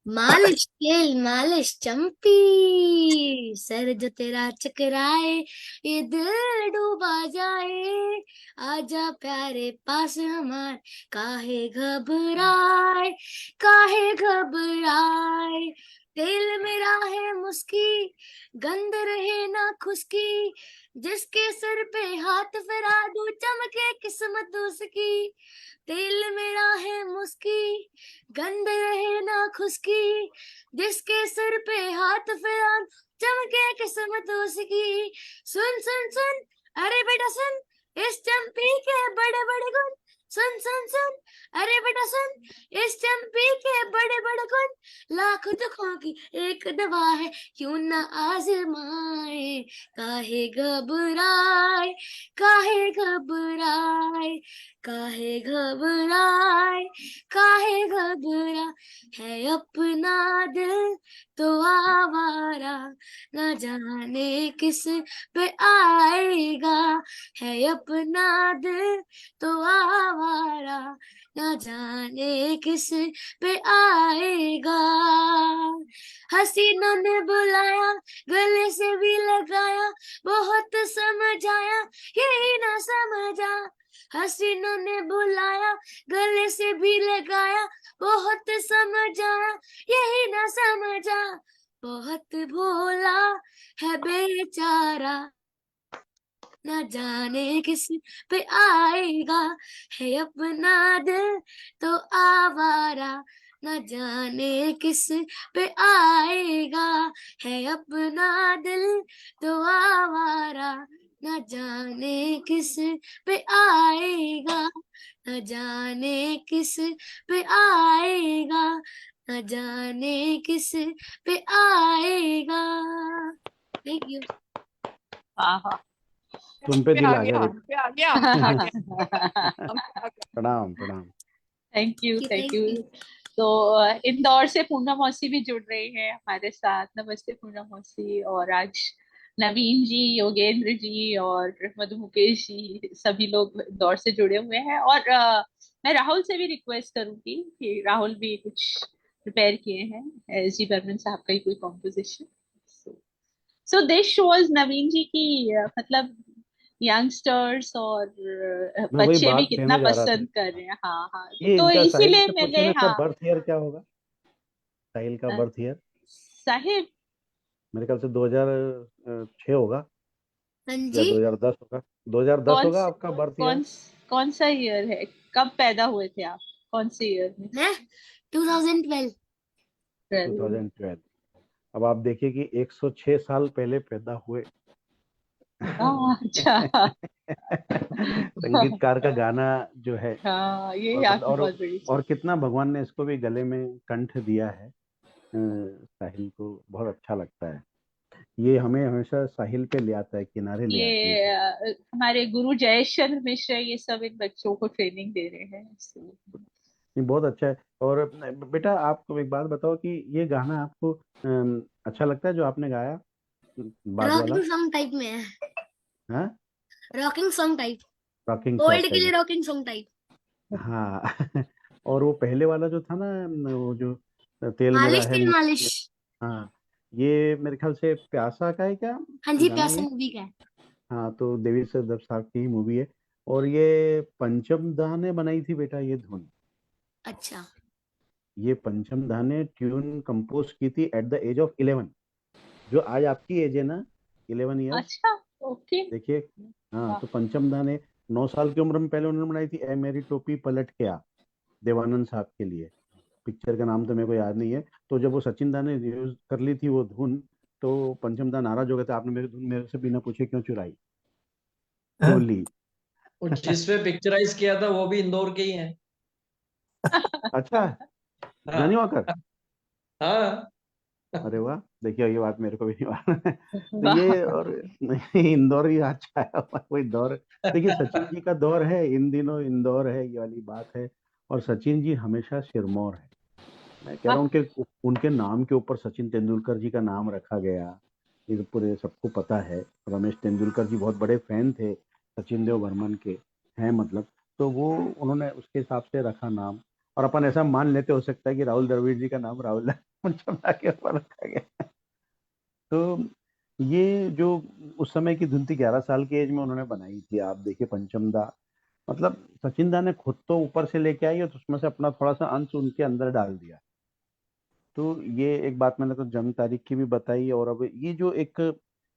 मालिश तेल मालिश चंपी, सर जो तेरा चकराए, ये दिल डूबा जाए, आजा प्यारे पास हमार, काहे घबराए, काहे घबराए। तेल मेरा है मुस्की, गंद रहे ना खुशकी, जिसके सर पे हाथ फिरा दूं चमके किस्मत उसकी। तेल मेरा है मुस्की, गंद रहे ना खुशकी, जिसके सिर पे हाथ फिरा चमके किस्मत उसकी। सुन सुन सुन, अरे बेटा सुन, इस चंपी के बड़े बड़े गुण। सुन सुन सुन, अरे बेटा सुन, इस चंपी के बड़े बड़े गुण। लाख दुखों की एक दवा है, क्यों ना आजमाए, काहे घबराए, काहे घबराए, काहे घबराए, काहे घबरा। है अपना दिल तो आवारा, न जाने किस पे आएगा। है अपना दिल तो आवारा, न जाने किस पे आएगा। हसीनों ने बुलाया, गले से भी लगाया, बहुत समझाया, यही ना समझा। हसीनों ने बुलाया, गले से भी लगाया, बहुत समझाया, यही ना समझा। बहुत भोला है बेचारा, न जाने किस पे आएगा। है अपना दिल तो आवारा, न जाने किस पे आएगा। है अपना दिल तो आवारा, न जाने किस पे आएगा, न जाने किस पे आएगा, न जाने किस पे आएगा। Thank you. वाह। तुम पे दिल आ गया हम पे आ गया, हम पे आ गया, हम पे आ गया। प्रणाम प्रणाम। Thank you, thank thank you. You. तो इंदौर से पूर्णा मौसी भी जुड़ रही है हमारे साथ। नमस्ते पूर्णा मौसी। और आज नवीन जी, योगेंद्र जी और मधु मुकेश जी, सभी लोग इंदौर से जुड़े हुए हैं। और मैं राहुल से भी रिक्वेस्ट करूंगी कि राहुल भी कुछ प्रिपेयर किए हैं, एस जी बर्मन साहब का ही कोई कॉम्पोजिशन। सो दिस शोज नवीन जी की मतलब यंगस्टर्स और मैं वही बच्चे भी बात कितना कहने जा रहा था। पसंद कर रहे हैं। हाँ हाँ, ये तो इनका साहिल इसीलिए से पूछिए मैंने, ना, इसका हाँ। बर्थ ईयर क्या होगा? साहिल का बर्थ ईयर साहिब, मेरे ख्याल से 2006 होगा हाँ या जी। 2010 होगा। 2010 कौन होगा आपका बर्थ ईयर। कौन कौन सा ईयर है? कब पैदा हुए थे आप? कौन से ईयर में? मैं 2012। 2012। अब आप देखिए कि 106 साल पहले पैदा हुए। अच्छा। संगीतकार का गाना जो है, हाँ, ये और आपकी और बहुत बड़ी चीज। और कितना भगवान ने इसको भी गले में कंठ दिया है। साहिल को बहुत अच्छा लगता है। ये हमें हमेशा साहिल पे ले आता है, किनारे ले आती है। ये हमारे गुरु जयेश चंद्र मिश्र ये सब इन बच्चों को ट्रेनिंग दे रहे हैं, ये बहुत अच्छा है। और बेटा, आपको एक बात बताओ कि ये गाना आपको अच्छा लगता है जो आपने गाया, बाद वाला? रॉकिंग सॉन्ग टाइप में है, हाँ, rocking song type, rocking old song के लिए टाइप। Rocking song type. हाँ। और वो पहले वाला जो था ना, वो जो तेल मेरा मालिश है तेल मालिश। हाँ, ये मेरे ख्याल से प्यासा का है क्या हाँ जी, गाना प्यासा ये? मूवी का है। हाँ, तो देवी सरदब साहब की ही मूवी है। और ये पंचम दा ने बनाई थी बेटा ये धुन। अच्छा। ये पंचम दा ने ट्यून कंपोज की थी एट द एज ऑफ 11, जो आज आपकी एज है ना, 11 ईयर्स। अच्छा, ओके। देखिए, हाँ, वाह। तो पंचम दा ने 9 साल की उम्र में पहले उन्होंने बनाई थी ए मेरी टोपी पलट के आ, देवानंद साहब के लिए। पिक्चर का नाम तो मेरे को याद नहीं है। तो जब वो सचिन दा ने यूज कर ली थी वो धुन, तो पंचम दा नाराज हो गए थे, आपने मेरी धुन मेरे से बिना पूछे क्यों चुराई। तो ली। वो जिस पे पिक्चराइज किया था वो भी इंदौर के ही हैं। अच्छा, जानी हाँ वाकर। हाँ। अरे वाह, देखिए ये बात मेरे को भी नहीं मालूम है। तो वाह। ये और नहीं, इंदौर ही आज छाया हुआ है, कोई दौर। देखिए सचिन जी का दौर है इन दिनों, इंदौर है, ये वाली बात है। और सचिन जी हमेशा सिरमौर है। मैं कह रहा वाह। हूँ उनके उनके नाम के ऊपर सचिन तेंदुलकर जी का नाम रखा गया। ये तो पूरे सबको पता है। रमेश तेंदुलकर जी बहुत बड़े फैन थे सचिन देव बर्मन के, हैं मतलब। तो वो उन्होंने उसके हिसाब से रखा नाम। और अपन ऐसा मान लेते, हो सकता है कि राहुल द्रविड़ जी का नाम राहुल पंचमदा के ऊपर रखा गया। तो ये जो उस समय की धुन थी, 11 साल की एज में उन्होंने बनाई थी। आप देखिए पंचमदा, मतलब सचिन दा ने खुद तो ऊपर से लेके आई और उसमें से अपना थोड़ा सा अंश उनके अंदर डाल दिया। तो ये एक बात मैंने तो जन्म तारीख की भी बताई। और अब ये जो एक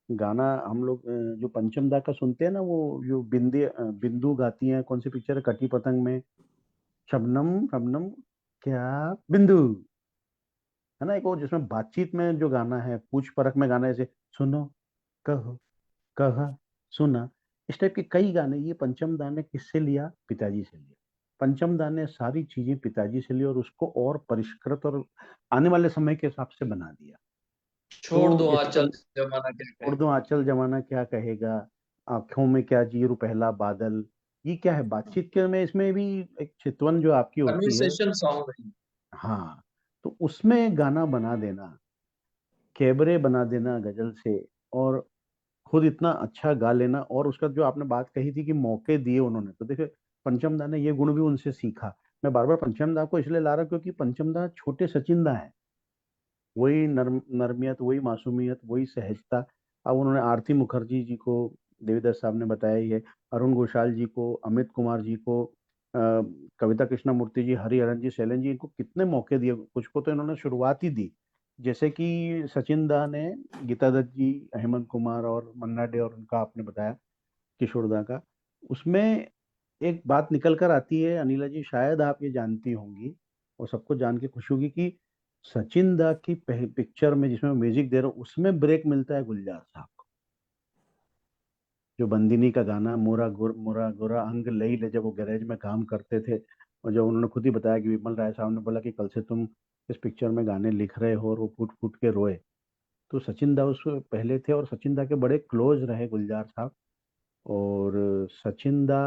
गाना हम लोग जो पंचम दा का सुनते हैं ना, वो जो बिंदु गाती हैं, कौन सी पिक्चर है, कटी पतंग में, शबनम शबनम क्या बिंदु, है ना, एक वो जिसमें बातचीत में जो गाना है, पूछ परख में गाना है, जैसे सुनो, कहो, कहा, सुना, इस टाइप के कई गाने। ये पंचम दा ने किससे लिया? पिताजी से लिया। पंचम दा ने सारी चीजें पिताजी से ली और उसको और परिष्कृत और आने वाले समय के हिसाब से बना दिया। छोड़ तो दो जैसे आंचल जमाना क्या कहे। उर्दू आंचल जमाना क्या कहेगा, आंखों में क्या जीरू पहला बादल, ये क्या है, बातचीत के में इसमें भी एक चितवन जो आपकी होती है। कन्वर्सेशन सॉन्ग है। हाँ, तो उसमें गाना बना देना, कैबरे बना देना गजल से, और खुद इतना अच्छा गा लेना। और उसका जो आपने बात कही थी कि मौके दिए उन्होंने, तो देखिए पंचम दा ने ये गुण भी उनसे सीखा। मैं बार बार पंचम दा को इसलिए ला रहा हूं क्योंकि पंचम दा छोटे सचिन दा है। वही नरमियत, वही मासूमियत, वही सहजता। अब उन्होंने आरती मुखर्जी जी को, देवीदास साहब ने बताया ही है, अरुण घोषाल जी को, अमित कुमार जी को, कविता कृष्णमूर्ति जी, हरिहरन जी, शैलन जी, इनको कितने मौके दिए। कुछ को तो इन्होंने शुरुआत ही दी। जैसे कि सचिन दा ने गीता दत्त जी, हेमंत कुमार और मन्ना डे, और उनका आपने बताया किशोर दा का। उसमें एक बात निकल कर आती है अनिला जी, शायद आप ये जानती होंगी और सबको जान के खुशी होगी कि सचिन दा की पिक्चर में जिसमें म्यूजिक दे रहा हूँ, उसमें ब्रेक मिलता है गुलजार साहब को। जो बंदिनी का गाना, मोरा गोरा अंग लई ले, जब वो गैरेज में काम करते थे, और जब उन्होंने खुद ही बताया कि विमल राय साहब ने बोला कि कल से तुम इस पिक्चर में गाने लिख रहे हो, और वो फूट फूट के रोए। तो सचिन दा उससे पहले थे और सचिन दा के बड़े क्लोज रहे गुलजार साहब। और सचिन दा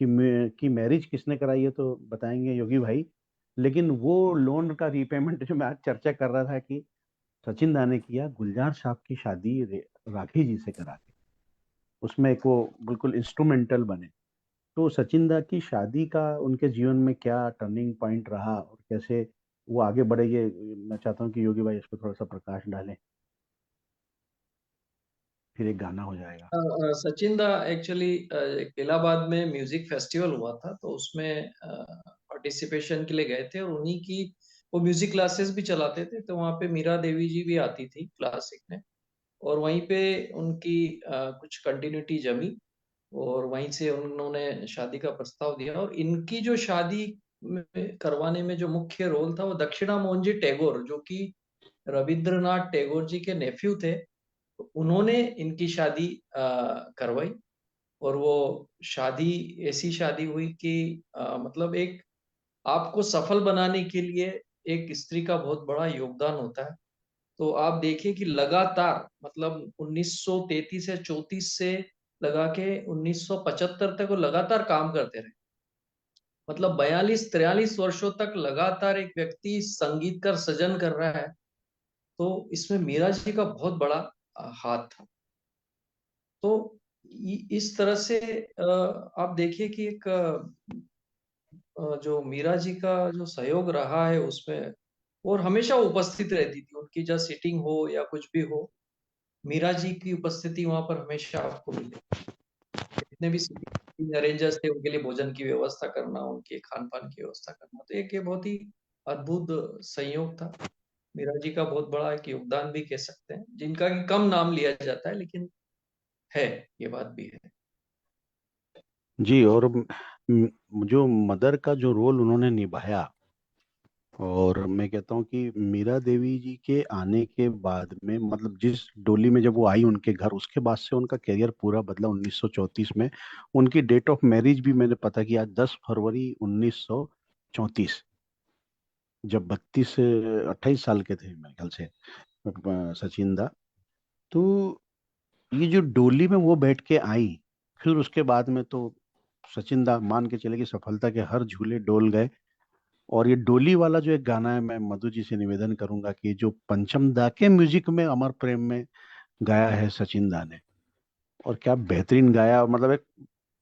की मैरिज किसने कराई है तो बताएंगे योगी भाई। लेकिन वो लोन का रीपेमेंट जो मैं आज चर्चा कर रहा था कि सचिन दा ने किया, गुलजार साहब की शादी राखी जी से करा के, उसमें एक वो बिल्कुल इंस्ट्रूमेंटल बने। तो सचिन दा की शादी का उनके जीवन में क्या टर्निंग पॉइंट रहा और कैसे वो आगे बढ़े, ये मैं चाहता हूँ कि योगी भाई इस पर थोड़ा सा प्रकाश डालें, फिर एक गाना हो जाएगा। सचिन दा एक्चुअली इलाहाबाद में म्यूजिक फेस्टिवल हुआ था तो उसमें पार्टिसिपेशन के लिए गए थे और उन्हीं की वो म्यूजिक क्लासेस भी चलाते थे तो वहाँ पे मीरा देवी जी भी आती थी क्लास सीखने और वहीं पे उनकी कुछ कंटिन्यूटी जमी और वहीं से उन्होंने शादी का प्रस्ताव दिया और इनकी जो शादी करवाने में जो मुख्य रोल था वो दक्षिणा मोहन जी टैगोर जो कि रविंद्रनाथ टैगोर जी के नेफ्यू थे तो उन्होंने इनकी शादी करवाई और वो शादी ऐसी शादी हुई कि मतलब एक आपको सफल बनाने के लिए एक स्त्री का बहुत बड़ा योगदान होता है तो आप देखिए कि लगातार मतलब 1933 से 34 से लगा के 1975 तक वो लगातार काम करते रहे मतलब 42-43 वर्षों तक लगातार एक व्यक्ति संगीत का सृजन कर रहा है तो इसमें मीरा जी का बहुत बड़ा हाथ था तो इस तरह से आप देखिए कि एक जो मीरा जी का जो सहयोग रहा है उसमें और हमेशा वो उपस्थित रहती थी। उनकी जब सीटिंग हो या कुछ भी हो, मीरा जी की उपस्थिति वहां पर हमेशा आपको मिले। जितने भी सीटिंग अरेंजर्स थे उनके लिए भोजन की व्यवस्था करना, उनके खान पान की व्यवस्था करना, तो एक ये बहुत ही अद्भुत संयोग था। मीरा जी का बहुत बड़ा एक योगदान भी कह सकते हैं, जिनका कि कम नाम लिया जाता है, लेकिन है, ये बात भी है। जी। और जो मदर का जो रोल उन्होंने निभाया, और मैं कहता हूँ कि मीरा देवी जी के आने के बाद में, मतलब जिस डोली में जब वो आई उनके घर, उसके बाद से उनका करियर पूरा बदला। 1934 में उनकी डेट ऑफ मैरिज भी मैंने पता किया, 10 फरवरी 1934, जब 28 साल के थे मेरे ख्याल से सचिन दा। तो ये जो डोली में वो बैठ के आई, फिर उसके बाद में तो सचिन दा मान के चले कि सफलता के हर झूले डोल गए। और ये डोली वाला जो एक गाना है, मैं मधु जी से निवेदन करूंगा कि जो पंचम दा के म्यूजिक में अमर प्रेम में गाया है सचिन दा ने, और क्या बेहतरीन गाया। मतलब एक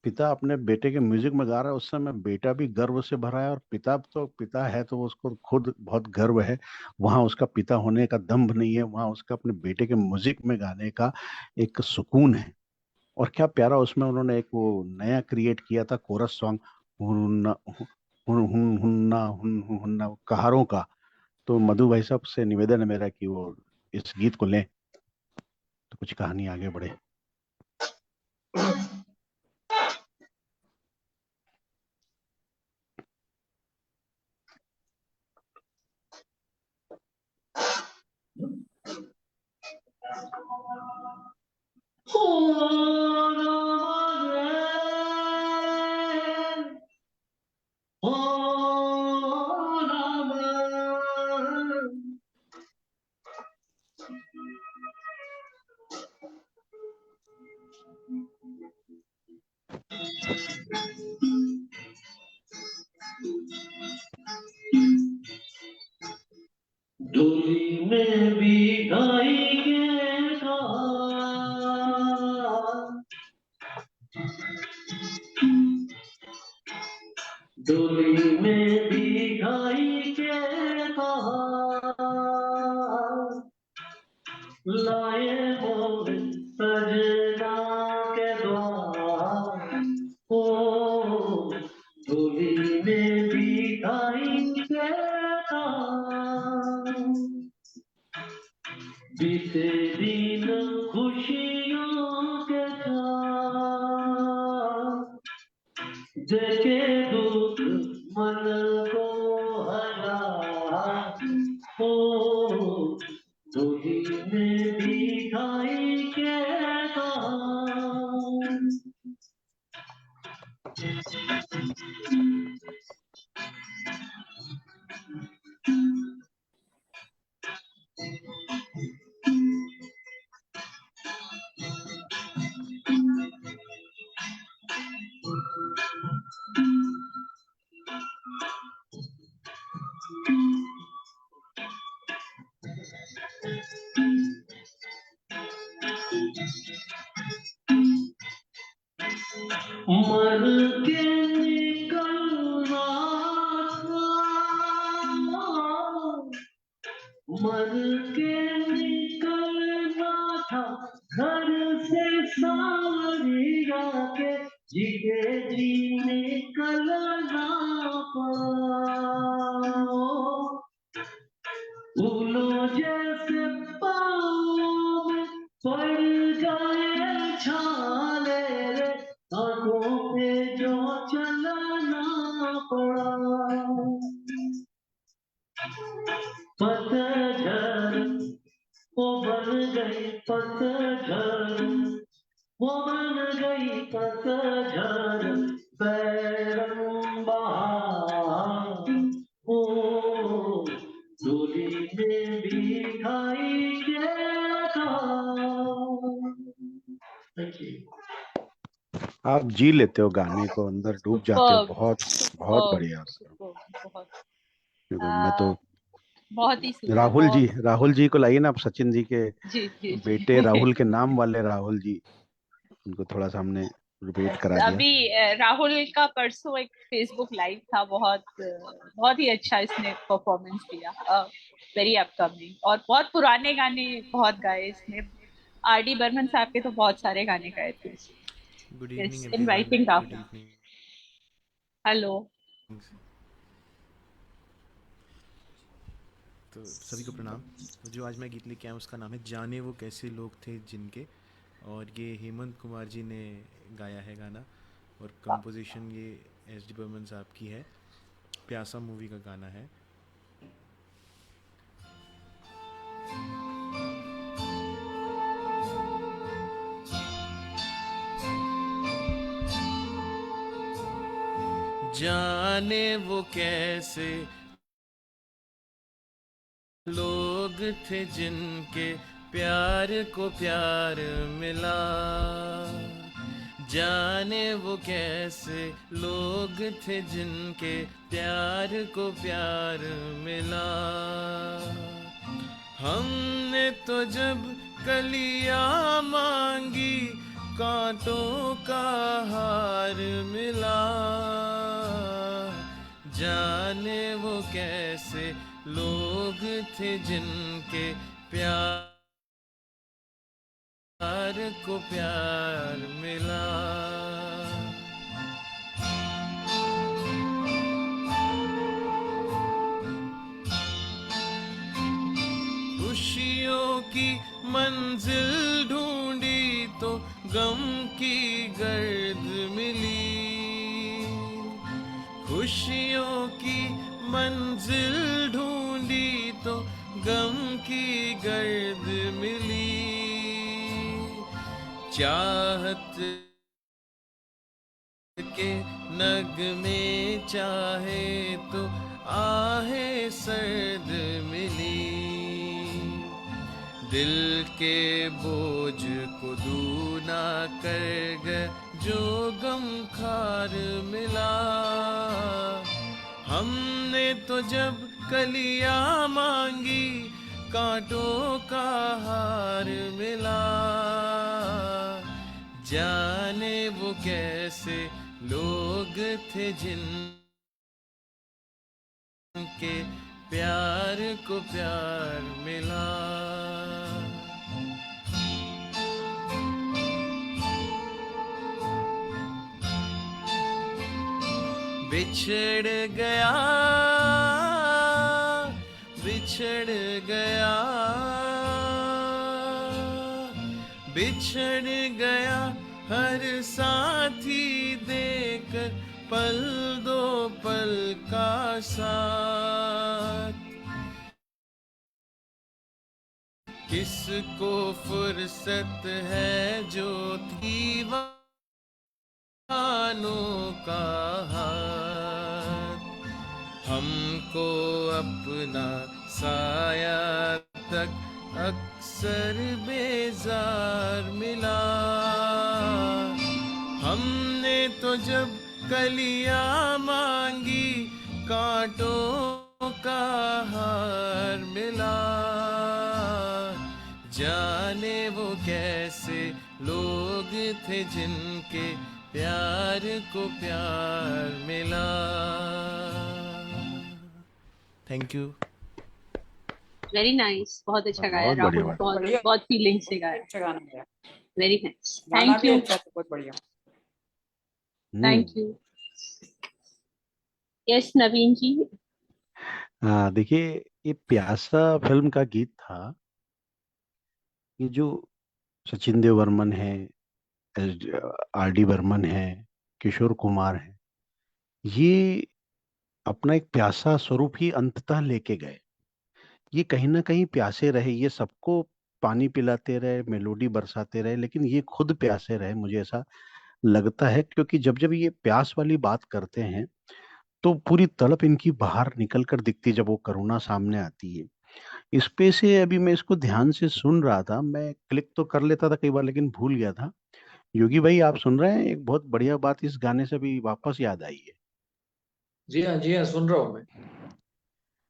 पिता अपने बेटे के म्यूजिक में गा रहा है, उस समय बेटा भी गर्व से भरा है, और पिता तो पिता है तो उसको खुद बहुत गर्व है। वहां उसका पिता होने का दम्भ नहीं है, वहां उसका अपने बेटे के म्यूजिक में गाने का एक सुकून है। और क्या प्यारा उसमें उन्होंने एक वो नया क्रिएट किया था कोरस सॉन्ग, हुन्ना हुन्ना हुन्ना कहारों का। तो मधु भाई साहब से निवेदन है मेरा कि वो इस गीत को लें, तो कुछ कहानी आगे बढ़े। हो राम रे, हो राम, डोली में भी गाएंगे गान, डोली में भी गाएंगे गान, लाए मोर सजना के द्वार, ओ डोली में भी गाएंगे गान, बीते दिन खुशियों के साथ, देखे दुख मन को हरा, ओ डोली में भी खाई के गान। मर के निकलना था, मर के निकलना था घर से सावरिया के, जीते जी निकलना पाओ, फूलों जैसे पाँव में पड़ जाए छाले रे, आंखों पे जो चलना पड़ा, पतझड़ वो बन गई, पतझड़ वो बन गई, पतझड़ बैरम बहार, ओ डोली में भी खाई के थैंक यू। आप जी लेते हो गाने को, अंदर डूब जाते हो। बहुत बहुत सुपर्ब, बढ़िया। बहुत मैं तो बहुत ही सुंदर, बहुत राहुल जी को लाइए ना, आप सचिन जी के जी जी बेटे जी राहुल के नाम वाले राहुल जी, उनको थोड़ा सा हमने रिपीट करा दिया। अभी राहुल का परसों एक फेसबुक लाइव था, बहुत ही अच्छा इसने परफॉर्मेंस दिया, वेरी अपकमिंग। और बहुत पुराने गाने बहुत गाए इसने। आर डी बर्मन साहब के तो बहुत सारे गाने गाए थे। Good yes, evening everyone. Inviting good Rahul. Evening. Hello. तो सभी को प्रणाम। जो आज मैं गीत लेके आया हूँ उसका नाम है जाने वो कैसे लोग थे जिनके, और ये हेमंत कुमार जी ने गाया है गाना, और कंपोजिशन ये एस डी बर्मन साहब की है। प्यासा मूवी का गाना है। जाने वो कैसे लोग थे जिनके प्यार को प्यार मिला। जाने वो कैसे लोग थे जिनके प्यार को प्यार मिला। हमने तो जब कलियां मांगी कांटों का हार मिला। जाने वो कैसे लोग थे जिनके प्यार को प्यार मिला। खुशियों की मंजिल ढूंढी तो गम की गर्द मिली। खुशियों की मंजिल ढूंढी तो गम की गर्द मिली। चाहत के नगमे चाहे तो आहे सर्द मिली। दिल के बोझ को दूना कर गए जो गम खार मिला। हमने तो जब कलियां मांगी कांटों का हार मिला। जाने वो कैसे लोग थे जिनके प्यार को प्यार मिला। बिछड़ गया, बिछड़ गया, बिछड़ गया हर साथी देकर पल दो पल का साथ। किसको फुर्सत है जो दीवानों का हाथ। हमको अपना साया तक अक्सर बेजार मिला। हमने तो जब कलियां मांगी कांटों का हार मिला। जाने वो कैसे लोग थे जिनके प्यार को प्यार मिला। Thank you. वेरी नाइस, बहुत अच्छा गाया बहुत बढ़िया राहुल, बात। बहुत बढ़िया। बहुत फीलिंग से गाया। अच्छा गाना है। वेरी नाइस, गाना थैंक भी यू, अच्छा था, बहुत बढ़िया। Thank you. यस नवीन जी। हाँ देखिए, ये प्यासा फिल्म का गीत था। ये जो सचिन देव बर्मन है, आर डी बर्मन है, किशोर कुमार है, ये अपना एक प्यासा स्वरूप ही अंततः लेके गए। ये कहीं ना कहीं प्यासे रहे, ये सबको पानी पिलाते रहे, मेलोडी बरसाते रहे, लेकिन ये खुद प्यासे रहे, मुझे ऐसा लगता है। क्योंकि जब जब ये प्यास वाली बात करते हैं तो पूरी तड़प इनकी बाहर निकल कर दिखती है जब वो करुणा सामने आती है। इस पे से अभी मैं इसको ध्यान से सुन रहा था, मैं क्लिक तो कर लेता था कई बार लेकिन भूल गया था। योगी भाई आप सुन रहे हैं, एक बहुत बढ़िया बात इस गाने से भी वापस याद आई है। जी हाँ, सुन रहा हूँ मैं।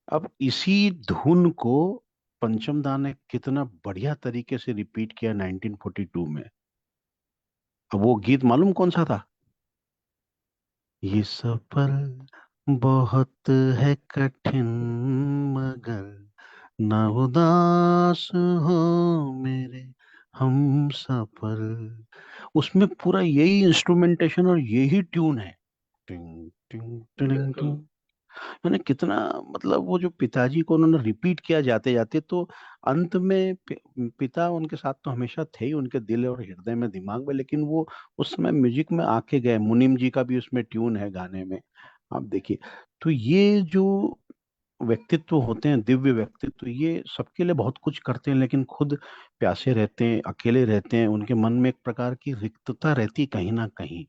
अब इसी धुन को पंचम दा ने कितना बढ़िया तरीके से रिपीट किया 1942 में। अब वो गीत मालूम कौन सा था? ये सफर बहुत है कठिन, मगर ना उदास हो मेरे हम सफर। उसमें पूरा यही इंस्ट्रूमेंटेशन और यही ट्यून है, टिंग टिंग टिंग बिल्कुल। टिंग। मैंने कितना, मतलब वो जो पिताजी को उन्होंने रिपीट किया जाते जाते, तो अंत में पिता उनके साथ तो हमेशा थे ही, उनके दिल और हृदय में, दिमाग में, लेकिन वो उस समय म्यूजिक में आके गए। मुनीम जी का भी उसमें ट्यून है गाने में, आप देखिए। तो ये जो व्यक्तित्व होते हैं, दिव्य व्यक्तित्व, ये सबके लिए बहुत कुछ करते हैं, लेकिन खुद प्यासे रहते हैं, अकेले रहते हैं, उनके मन में एक प्रकार की रिक्तता रहती है कहीं ना कहीं।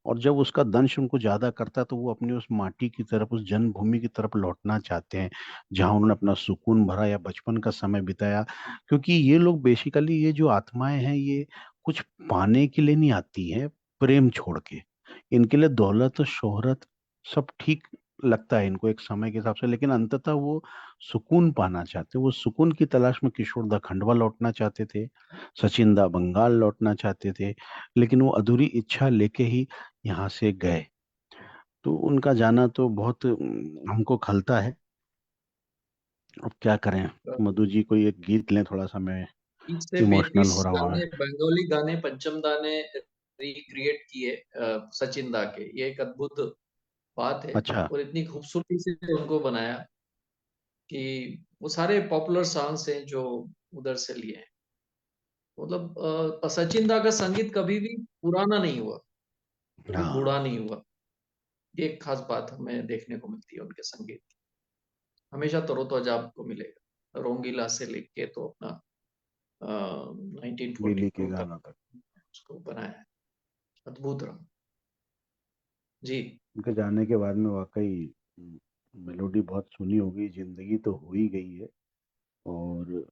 और जब उसका दंश उनको ज्यादा करता है, तो वो अपनी उस माटी की तरफ, उस जन्मभूमि की तरफ लौटना चाहते हैं, जहां उन्होंने अपना सुकून भरा या बचपन का समय बिताया। क्योंकि ये लोग बेसिकली, ये जो आत्माएं हैं, ये कुछ पाने के लिए नहीं आती हैं, प्रेम छोड़ के। इनके लिए दौलत, शोहरत सब ठीक लगता है इनको एक समय के हिसाब से, लेकिन अंततः वो सुकून पाना चाहते, वो सुकून की तलाश में किशोर दा खंडवा लौटना चाहते थे, सचिन दा बंगाल लौटना चाहते थे, लेकिन वो अधूरी इच्छा लेके ही यहाँ से गए। तो उनका जाना तो बहुत हमको खलता है। अब क्या करें? मधु जी, कोई एक गीत लें, थोड़ा सा मैं 30 से इमोशनल 35 हो रहा हूँ। गाने, बंगाली गाने पंचम दा ने रिक्रिएट किए सचिन दा के। ये एक अद्भुत बात है, अच्छा। और इतनी खूबसूरती से उनको बनाया कि वो सारे पॉपुलर सॉन्ग्स हैं जो उधर से लिए हैं। मतलब सचिन दा का संगीत कभी भी पुराना नहीं हुआ, कभी हाँ। बूढ़ा नहीं हुआ। ये एक खास बात हमें देखने को मिलती है उनके संगीत की। हमेशा तरोताजा आपको मिलेगा, रोंगीला से लेके तो अपना बिली के 1942 तक गाना तक। उसको बनाया है। अद्भुत रहा जी। उनके जाने के बाद में वाकई मेलोडी बहुत सुनी होगी, जिंदगी तो हो ही गई है। और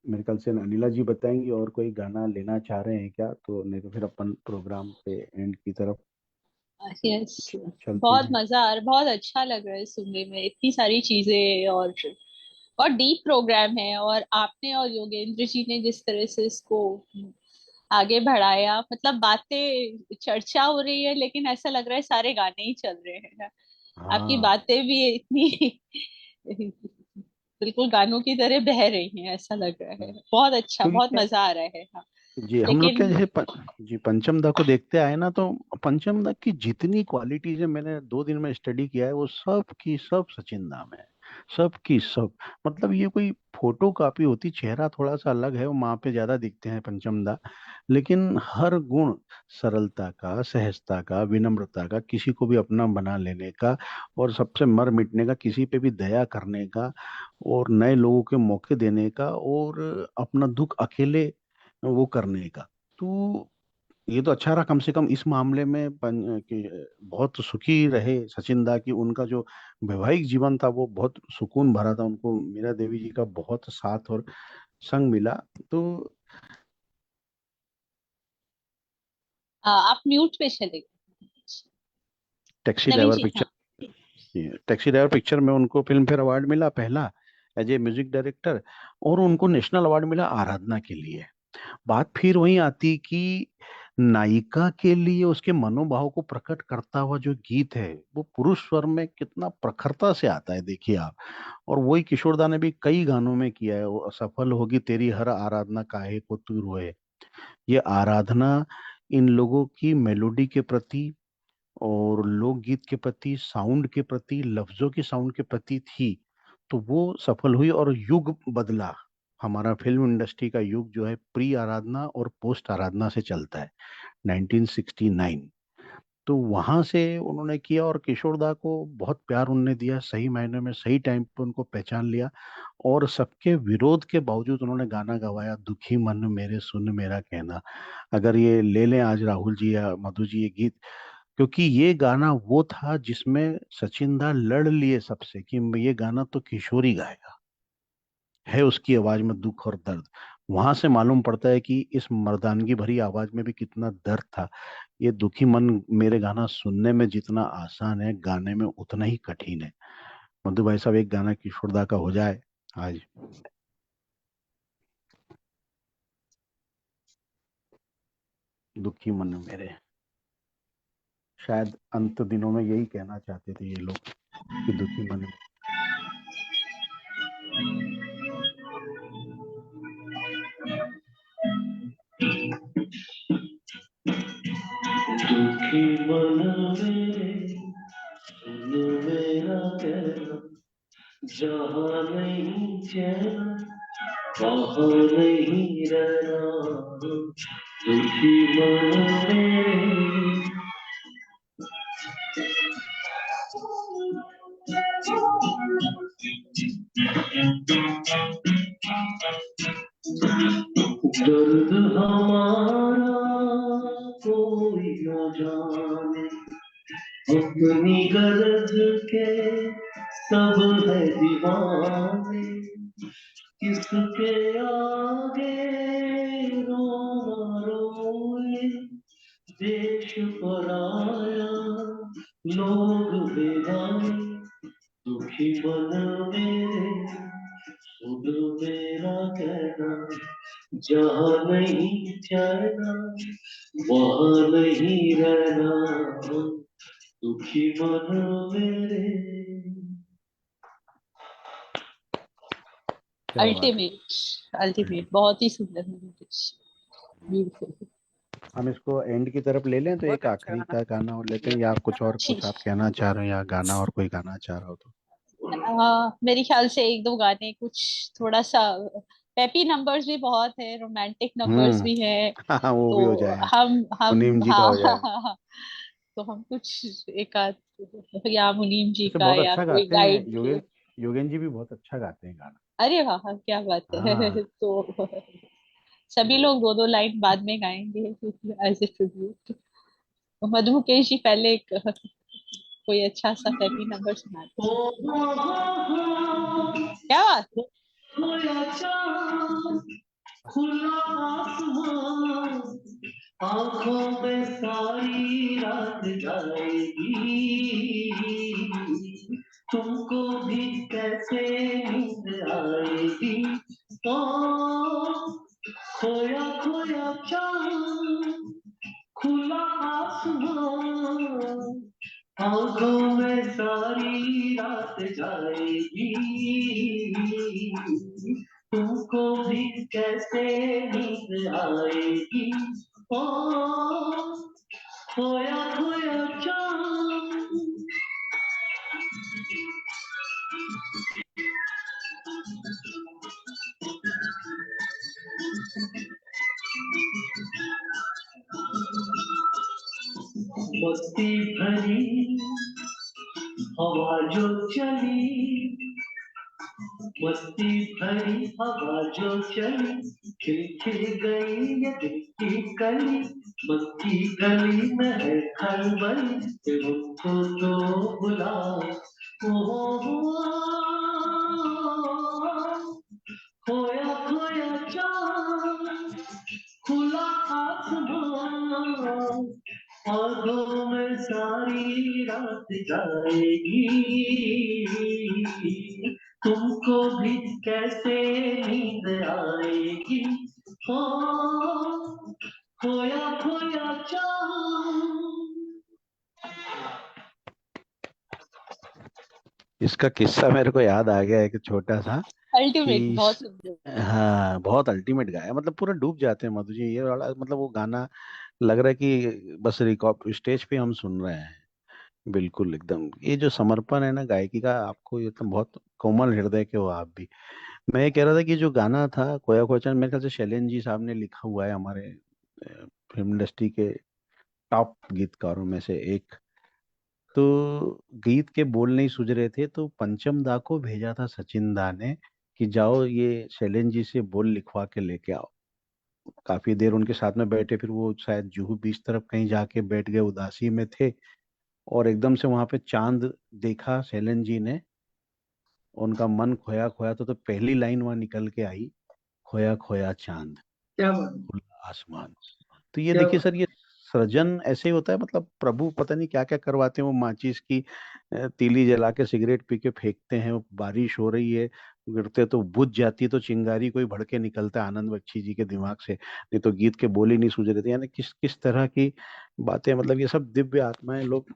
मेरे ख्याल से अनिला जी बताएंगी और कोई गाना लेना चाह रहे हैं क्या, तो नहीं तो फिर अपन प्रोग्राम पे एंड की तरफ यस, चलते बहुत हैं। मजा आ रहा, बहुत अच्छा लग रहा है सुनने में, इतनी सारी चीजें, और डीप प्रोग्राम है। और आपने और योगेंद्र जी ने जिस तरह से इसको आगे बढ़ाया, मतलब बातें, चर्चा हो रही है, लेकिन ऐसा लग रहा है सारे गाने ही चल रहे हैं। आपकी हाँ। बातें भी इतनी बिल्कुल गानों की तरह बह रही हैं, ऐसा लग रहा है। बहुत अच्छा, क्योंकि बहुत मजा आ रहा है। हाँ, जी, हम लोग क्या, लेकिन जैसे जी पंचम दा को देखते आए ना, तो पंचम दा की जितनी क्वालिटीज है, मैंने 2 दिन में स्टडी किया है, वो सब की सब सचिन दा में है, सब की सब। मतलब ये कोई फोटो कॉपी होती, चेहरा थोड़ा सा अलग है, वो माँ पे ज्यादा दिखते हैं पंचम दा, लेकिन हर गुण, सरलता का, सहजता का, विनम्रता का, किसी को भी अपना बना लेने का, और सबसे मर मिटने का, किसी पे भी दया करने का, और नए लोगों के मौके देने का, और अपना दुख अकेले वो करने का। तो ये तो अच्छा रहा, कम से कम इस मामले में कि बहुत सुखी रहे सचिन दा की। उनका जो वैवाहिक जीवन था वो बहुत सुकून भरा था, उनको मीरा देवी जी का बहुत साथ और संग मिला। तो आप म्यूट पे चले गए। टैक्सी नवीन ड्राइवर जी, पिक्चर, हाँ। टैक्सी ड्राइवर पिक्चर में उनको फिल्म फेयर अवार्ड मिला पहला, एज ए म्यूजिक डायरेक्टर। और उनको नेशनल अवार्ड मिला आराधना के लिए। बात फिर वही आती कि नायिका के लिए उसके मनोभाव को प्रकट करता हुआ जो गीत है, वो पुरुष स्वर में कितना प्रखरता से आता है, देखिए आप। और वही किशोरदा ने भी कई गानों में किया है, वो असफल होगी तेरी हर आराधना काहे को तू रोए। ये आराधना इन लोगों की मेलोडी के प्रति और लोकगीत के प्रति, साउंड के प्रति, लफ्जों की साउंड के प्रति थी। तो वो सफल हुई और युग बदला। हमारा फिल्म इंडस्ट्री का युग जो है प्री आराधना और पोस्ट आराधना से चलता है, 1969। तो वहां से उन्होंने किया, और किशोरदा को बहुत प्यार उन्होंने दिया, सही मायने में सही टाइम पे उनको पहचान लिया। और सबके विरोध के बावजूद उन्होंने गाना गवाया, दुखी मन मेरे सुन मेरा कहना। अगर ये ले लें आज राहुल जी या मधु जी ये गीत, क्योंकि ये गाना वो था जिसमें सचिन दा लड़ लिए सबसे कि ये गाना तो किशोर ही गाएगा, है उसकी आवाज में दुख और दर्द। वहां से मालूम पड़ता है कि इस मर्दानगी भरी आवाज में भी कितना दर्द था। ये दुखी मन मेरे गाना सुनने में जितना आसान है, गाने में उतना ही कठिन है। मधु भाई साहब, एक गाना किशोर दा का हो जाए आज। दुखी मन मेरे। शायद अंत दिनों में यही कहना चाहते थे ये लोग कि दुखी मन मेरे। दुखी मन मेरे सुन मेरा कहना, जहाँ नहीं चैन वहाँ नहीं रहना। दुखी मन मेरे दर्द हमारा कोई न जाने, अपनी गरज के सब है दीवाने। किसके आगे रोना रोए, देश पराया लोग बेगाने। दुखी मन मेरे सुन मेरा कहना, जहाँ नहीं जाना वहाँ नहीं रहना। दुखी मन मेरे। क्या बात है। अल्टीमेट अल्टीमेट, बहुत ही सुंदर मेडिटेशन, ब्यूटीफुल। हम इसको एंड की तरफ ले लें तो बहुत एक अच्छा आखिरी गाना। का गाना और लेते हैं, या कुछ और ठीक। कुछ आप कहना चाह रहे हो, या गाना और कोई गाना चाह रहा हो तो। मेरे ख्याल से एक दो गाने कुछ थोड़ा सा पेपी नंबर्स भी बहुत है, रोमांटिक नंबर्स भी है, हाँ वो भी हो तो जाए, हम मुनीम जी का हाँ हो जाए। हाँ, तो हम कुछ एक आध, या मुनीम जी वैसे का बहुत या अच्छा कोई गाते हैं गाइड। योगेन जी भी बहुत अच्छा गाते हैं गाना। अरे वाह, क्या बात है। हाँ तो सभी लोग दो दो लाइन बाद में गाएंगे एज ए ट्रिब्यूट। मधु मुकेश जी पहले एक कोई अच्छा सा पेपी नंबर सुना ओ दीजिए। हो हो, क्या बात। खोया चाँद, खुला आसमां, आंखों में सारी रात जाएगी। तुमको भी कैसे नींद आएगी। ओ खोया खोया चाँद, खुला आसमां, आंखों में सारी रात जाएगी। तुमको भी कैसे नींद आएगी। ओ खोया खोया चाँद। मस्ती भरी हवा जो चली, मस्ती भरी हवा जो चली, खिल खिल गई ये दिल की कली। मन की गली में है खलबली, तुमको तो बुला। ओ खोया खोया चाँद, खुला आसमां, आंखों में सारी रात जाएगी। तुमको भी कैसे नींद आएगी। हो खोया खोया चाँद। इसका किस्सा मेरे को याद आ गया है, एक छोटा सा अल्टीमेट, कि बहुत सुंदर। हाँ बहुत अल्टीमेट गाया, मतलब पूरा डूब जाते हैं मधु जी ये वाला, मतलब वो गाना लग रहा है कि बस रिकॉर्ड स्टेज पे हम सुन रहे हैं। बिल्कुल एकदम, ये जो समर्पण है ना गायकी का, आपको ये तो बहुत कोमल हृदय के हो आप भी। मैं ये कह रहा था कि जो गाना था खोया खोया चांद, मेरे ख्याल से शैलेंद्र जी साहब ने लिखा हुआ है, हमारे फिल्म इंडस्ट्री के टॉप गीतकारों में से एक। तो गीत के बोल नहीं सूझ रहे थे तो पंचम दा को भेजा था सचिन दा ने कि जाओ ये शैलेंद्र जी से बोल लिखवा के लेके आओ। काफी देर उनके साथ में बैठे, फिर वो शायद जुहू बीच तरफ कहीं जाके बैठ गए, उदासी में थे, और एकदम से वहां पे चांद देखा शैलेंद्र जी ने, उनका मन खोया खोया, तो पहली लाइन वहां निकल के आई, खोया खोया चांद क्या बात खुला आसमान। तो ये क्या देखिए बात। सर, ये सृजन ऐसे ही होता है, मतलब प्रभु पता नहीं क्या क्या करवाते हैं। वो माचिस की तीली जला के सिगरेट पी के फेंकते हैं, वो बारिश हो रही है, गिरते तो बुझ जाती तो चिंगारी, कोई भड़के निकलता आनंद बख्शी जी के दिमाग से, नहीं तो गीत के बोल ही नहीं सूझ रहे थे। यानी किस किस तरह की बातें, मतलब ये सब दिव्य आत्माएं लोग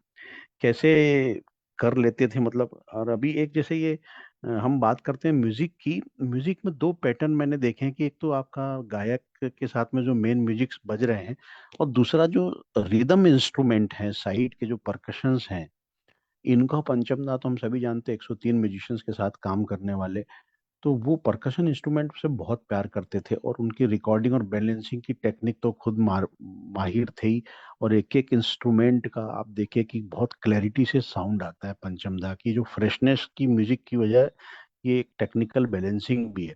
कैसे कर लेते थे मतलब। और अभी एक जैसे ये हम बात करते हैं म्यूजिक की, म्यूजिक में दो पैटर्न मैंने देखे हैं कि एक तो आपका गायक के साथ में जो मेन म्यूजिक बज रहे हैं, और दूसरा जो रिदम इंस्ट्रूमेंट है, साइड के जो परकशंस हैं, इनका पंचम दा तो हम सभी जानते हैं 103 म्यूजिशियंस के साथ काम करने वाले, तो वो परकशन इंस्ट्रूमेंट से बहुत प्यार करते थे, और उनकी रिकॉर्डिंग और बैलेंसिंग की टेक्निक तो खुद माहिर थे ही। और एक एक इंस्ट्रूमेंट का आप देखिए कि बहुत क्लैरिटी से साउंड आता है पंचम दा की, जो फ्रेशनेस की म्यूजिक की वजह, ये एक टेक्निकल बैलेंसिंग भी है।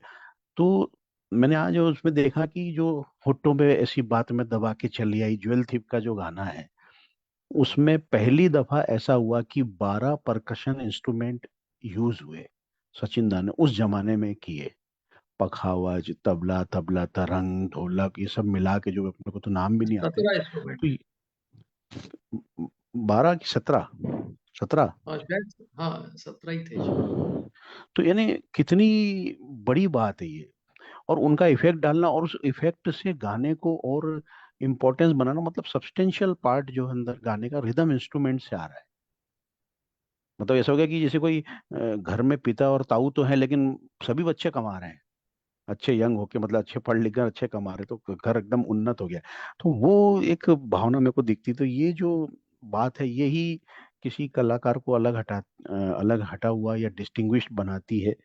तो मैंने आज उसमें देखा कि जो होठों पे ऐसी बात में दबा के चली आई, ज्वेल थिप का जो गाना है, उसमें पहली दफा ऐसा हुआ कि 12 परकशन इंस्ट्रूमेंट यूज हुए, सचिन दा ने उस जमाने में किए। पखावज, तबला, तबला तरंग, ढोलक, ये सब मिला के, जो अपने को तो नाम भी नहीं आते। 17 इंस्ट्रूमेंट। तो 12 की 17, 17। हाँ शायद, हाँ 17 ही थे शायद। तो यानी कितनी बड़ी बात है ये, और उनका इफेक्ट डालना, और उस इफेक्ट से गाने को और इम्पोर्टेंस बनाना, मतलब सब्सटेंशियल पार्ट जो है अंदर गाने का रिदम इंस्ट्रूमेंट से आ रहा है। मतलब ऐसा हो गया कि जैसे कोई घर में पिता और ताऊ तो है, लेकिन सभी बच्चे कमा रहे हैं, अच्छे यंग होके, मतलब अच्छे पढ़ लिख कर अच्छे कमा रहे, तो घर एकदम उन्नत हो गया। तो वो एक भावना मेरे को दिखती। तो ये जो बात है, यही किसी कलाकार को अलग हटा हुआ या डिस्टिंग्विश्ड बनाती है,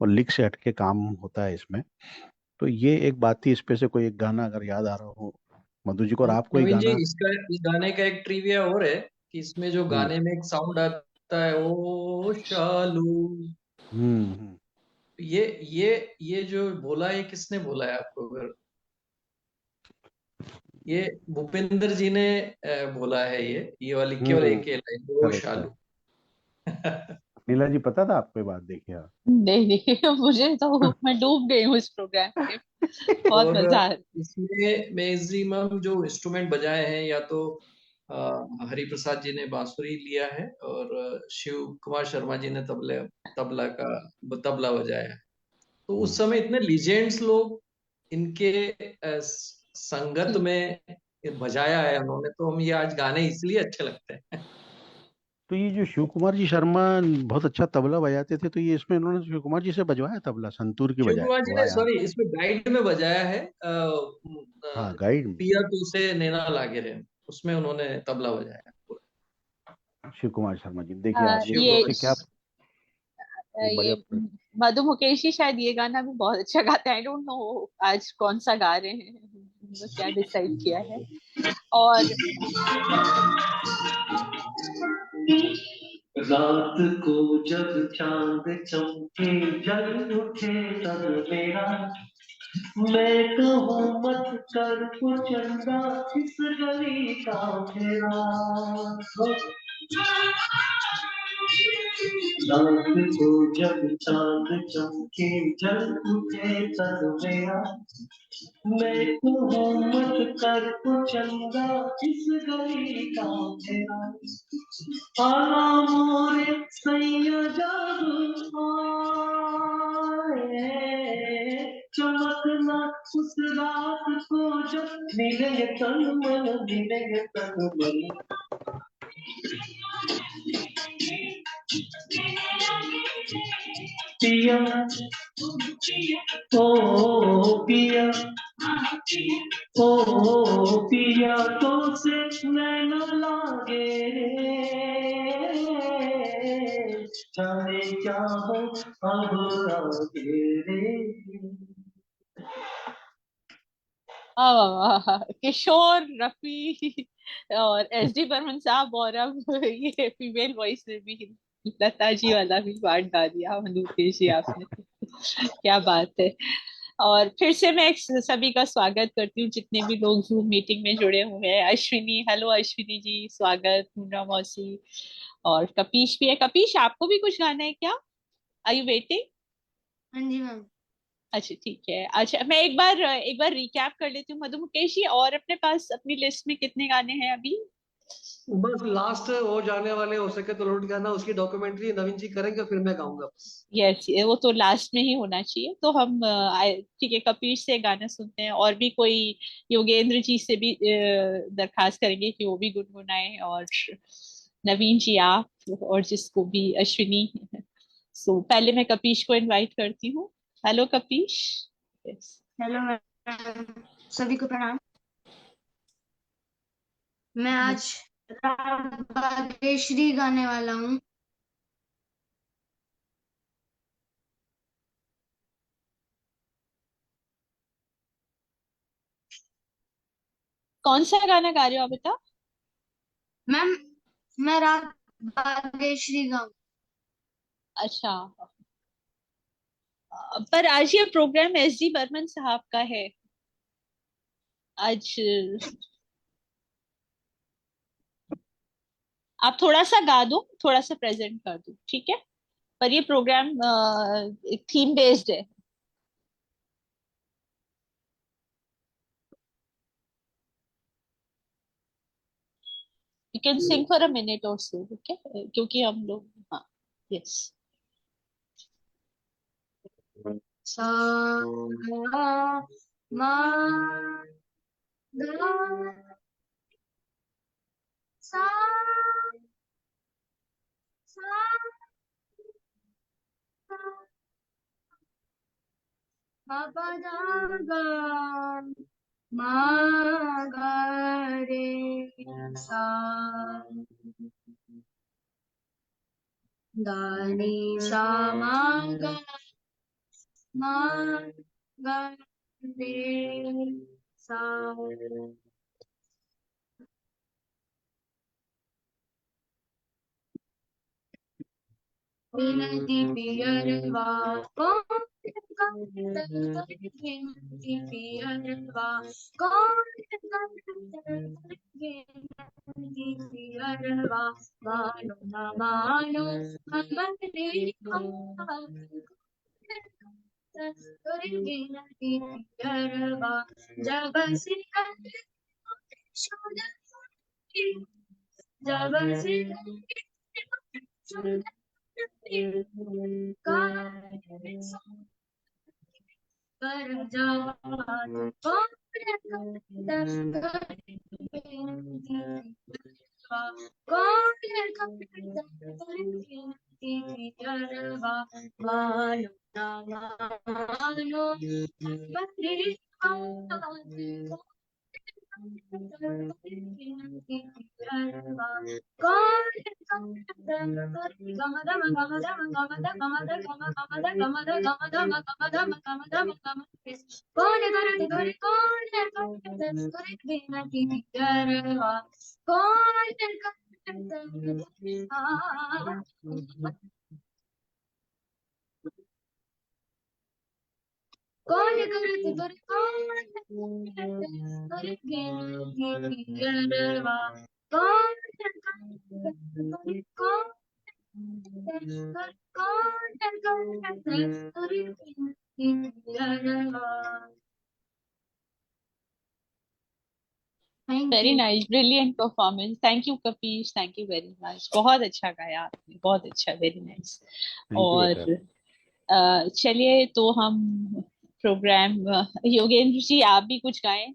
और लिख से हटके काम होता है इसमें। तो ये एक बात थी। इस पे से कोई एक गाना अगर याद आ रहा हो मधु जी को, और आप कोई नवीन जी, गाना। इसका इस गाने का एक ट्रिविया और है कि इसमें जो हम्म गाने में एक साउंड आता है, ओ शालू, हम्म। ये जो बोला है, किसने बोला है आपको? अगर ये भूपेंद्र जी ने बोला है, ये वाली केवल हम्म। एक ही लाइन, ओ करेक्ट शालू। करेक्ट। नीला जी पता था आपको ये बात, देखिए आप। नहीं नहीं, मुझे तो मैं डूब गई हूँ इस प्रोग्राम में, बहुत और मजा आ रहा इसमें मैक्सिमम जो इंस्ट्रूमेंट बजाए हैं, या तो अ, हरि प्रसाद जी ने बांसुरी लिया है, और शिव कुमार शर्मा जी ने तबला बजाया है। तो उस हम्म। समय इतने लीजेंड्स लोग इनके संगत है। में बजाया है उन्होंने, तो हम ये आज गाने इसलिए अच्छे लगते हैं। तो ये जो शिव कुमार जी शर्मा बहुत अच्छा तबला बजाते थे, तो ये इसमें इन्होंने शिव कुमार जी से बजवाया तबला, संतूर की शिव बजाय? कुमार जी वाह ने, यार। सॉरी, इसमें गाइड में बजाया है, हाँ, गाइड में पिया तू से नैना लागे रे, उसमें उन्होंने तबला बजाया पूरा। शिव कुमार शर्मा जी, देखिए आप ये शिव ये कैसे क्या बढ़िया। ये मधु मुकेश ही शायद ये गाना भी बहुत अच्छा गाते हैं। आई डोंट नो आज कौन सा गा रहे हैं, उन्होंने क्या डिसाइड किया है। और रात को जब चांद चमके जल उठे तब मेरा, मैं कहूँ मत कर चंदा इस गली का फेरा। रात को जब चांद चमके जल उठे तब मेरा, मैं कहूँ मत कर चंदा इस गली का फेरा। आला मोरे सैया जादू आए, चमकना उस रात को जब मिले तन मन, मिले तन मन। पिया ओ पिया, ओ पिया तो से नैन लागे रे, जाने क्या हो अब आगे रे। वाह वाह वाह, किशोर रफी और एस डी बर्मन साहब, और अब ये फीमेल वॉइस में भी लता जी वाला भी पार्ट गा दिया मधु मुकेश जी आपने। क्या बात है। और फिर से मैं सभी का स्वागत करती हूँ, जितने भी लोग जूम मीटिंग में जुड़े हुए हैं। अश्विनी, हेलो अश्विनी जी, स्वागत। मुन्ना मौसी और कपीश भी है। कपीश, आपको भी कुछ गाना है क्या? आई यू वेटिंग? हाँ जी मैम। अच्छा ठीक है। अच्छा, मैं एक बार रिकैप कर लेती हूँ। मधु मुकेश जी, और अपने पास अपनी लिस्ट में कितने गाने हैं अभी? बस लास्ट हो जाने वाले हो सके तो लौट के आना, उसकी डॉक्यूमेंट्री नवीन जी करेंगे, फिर मैं गाऊंगा बस। यस, वो तो लास्ट में ही होना चाहिए। तो हम ठीक है, कपिल से गाना सुनते हैं, और भी कोई योगेंद्र जी से भी दरखास्त करेंगे कि वो भी गुनगुनाए, और नवीन जी आप, और जिसको भी अश्विनी। सो पहले मैं कपीश को इनवाइट करती हूँ। हेलो कपीश। यस। हेलो मैम, सभी को प्रणाम। मैं आज राग बागेश्वरी गाने वाला हूँ। कौन सा गाना गा रहे हो आप, बता। मैम मैं राग बागेश्वरी गाऊँ। अच्छा, पर आज ये प्रोग्राम एस डी बर्मन साहब का है आज। आप थोड़ा सा गा दो, थोड़ा सा प्रेजेंट कर दो, ठीक है। पर ये प्रोग्राम थीम बेस्ड है। You can sing for a minute और सो, ओके, क्योंकि हम लोग, हाँ, यस। सा गा मा गा सा सा मा पा धा गा मा गा रे सा गा रे सा मा गा मा गा रे सा। विनती पियरवा कौन विनती पियरवा कौन विनती पियरवा मानो न मानो हमने विनती पियरवा जब से जब से कर जान मानो ना मानो कौन करत कर कौन पियरवा कौन very nice, brilliant performance. Thank you Kapish, thank you very much. बहुत अच्छा गाया आपने, बहुत अच्छा, वेरी नाइस। थैंक यू बेटा। और चलिए तो हम प्रोग्राम, योगेंद्र जी आप भी कुछ गाएं।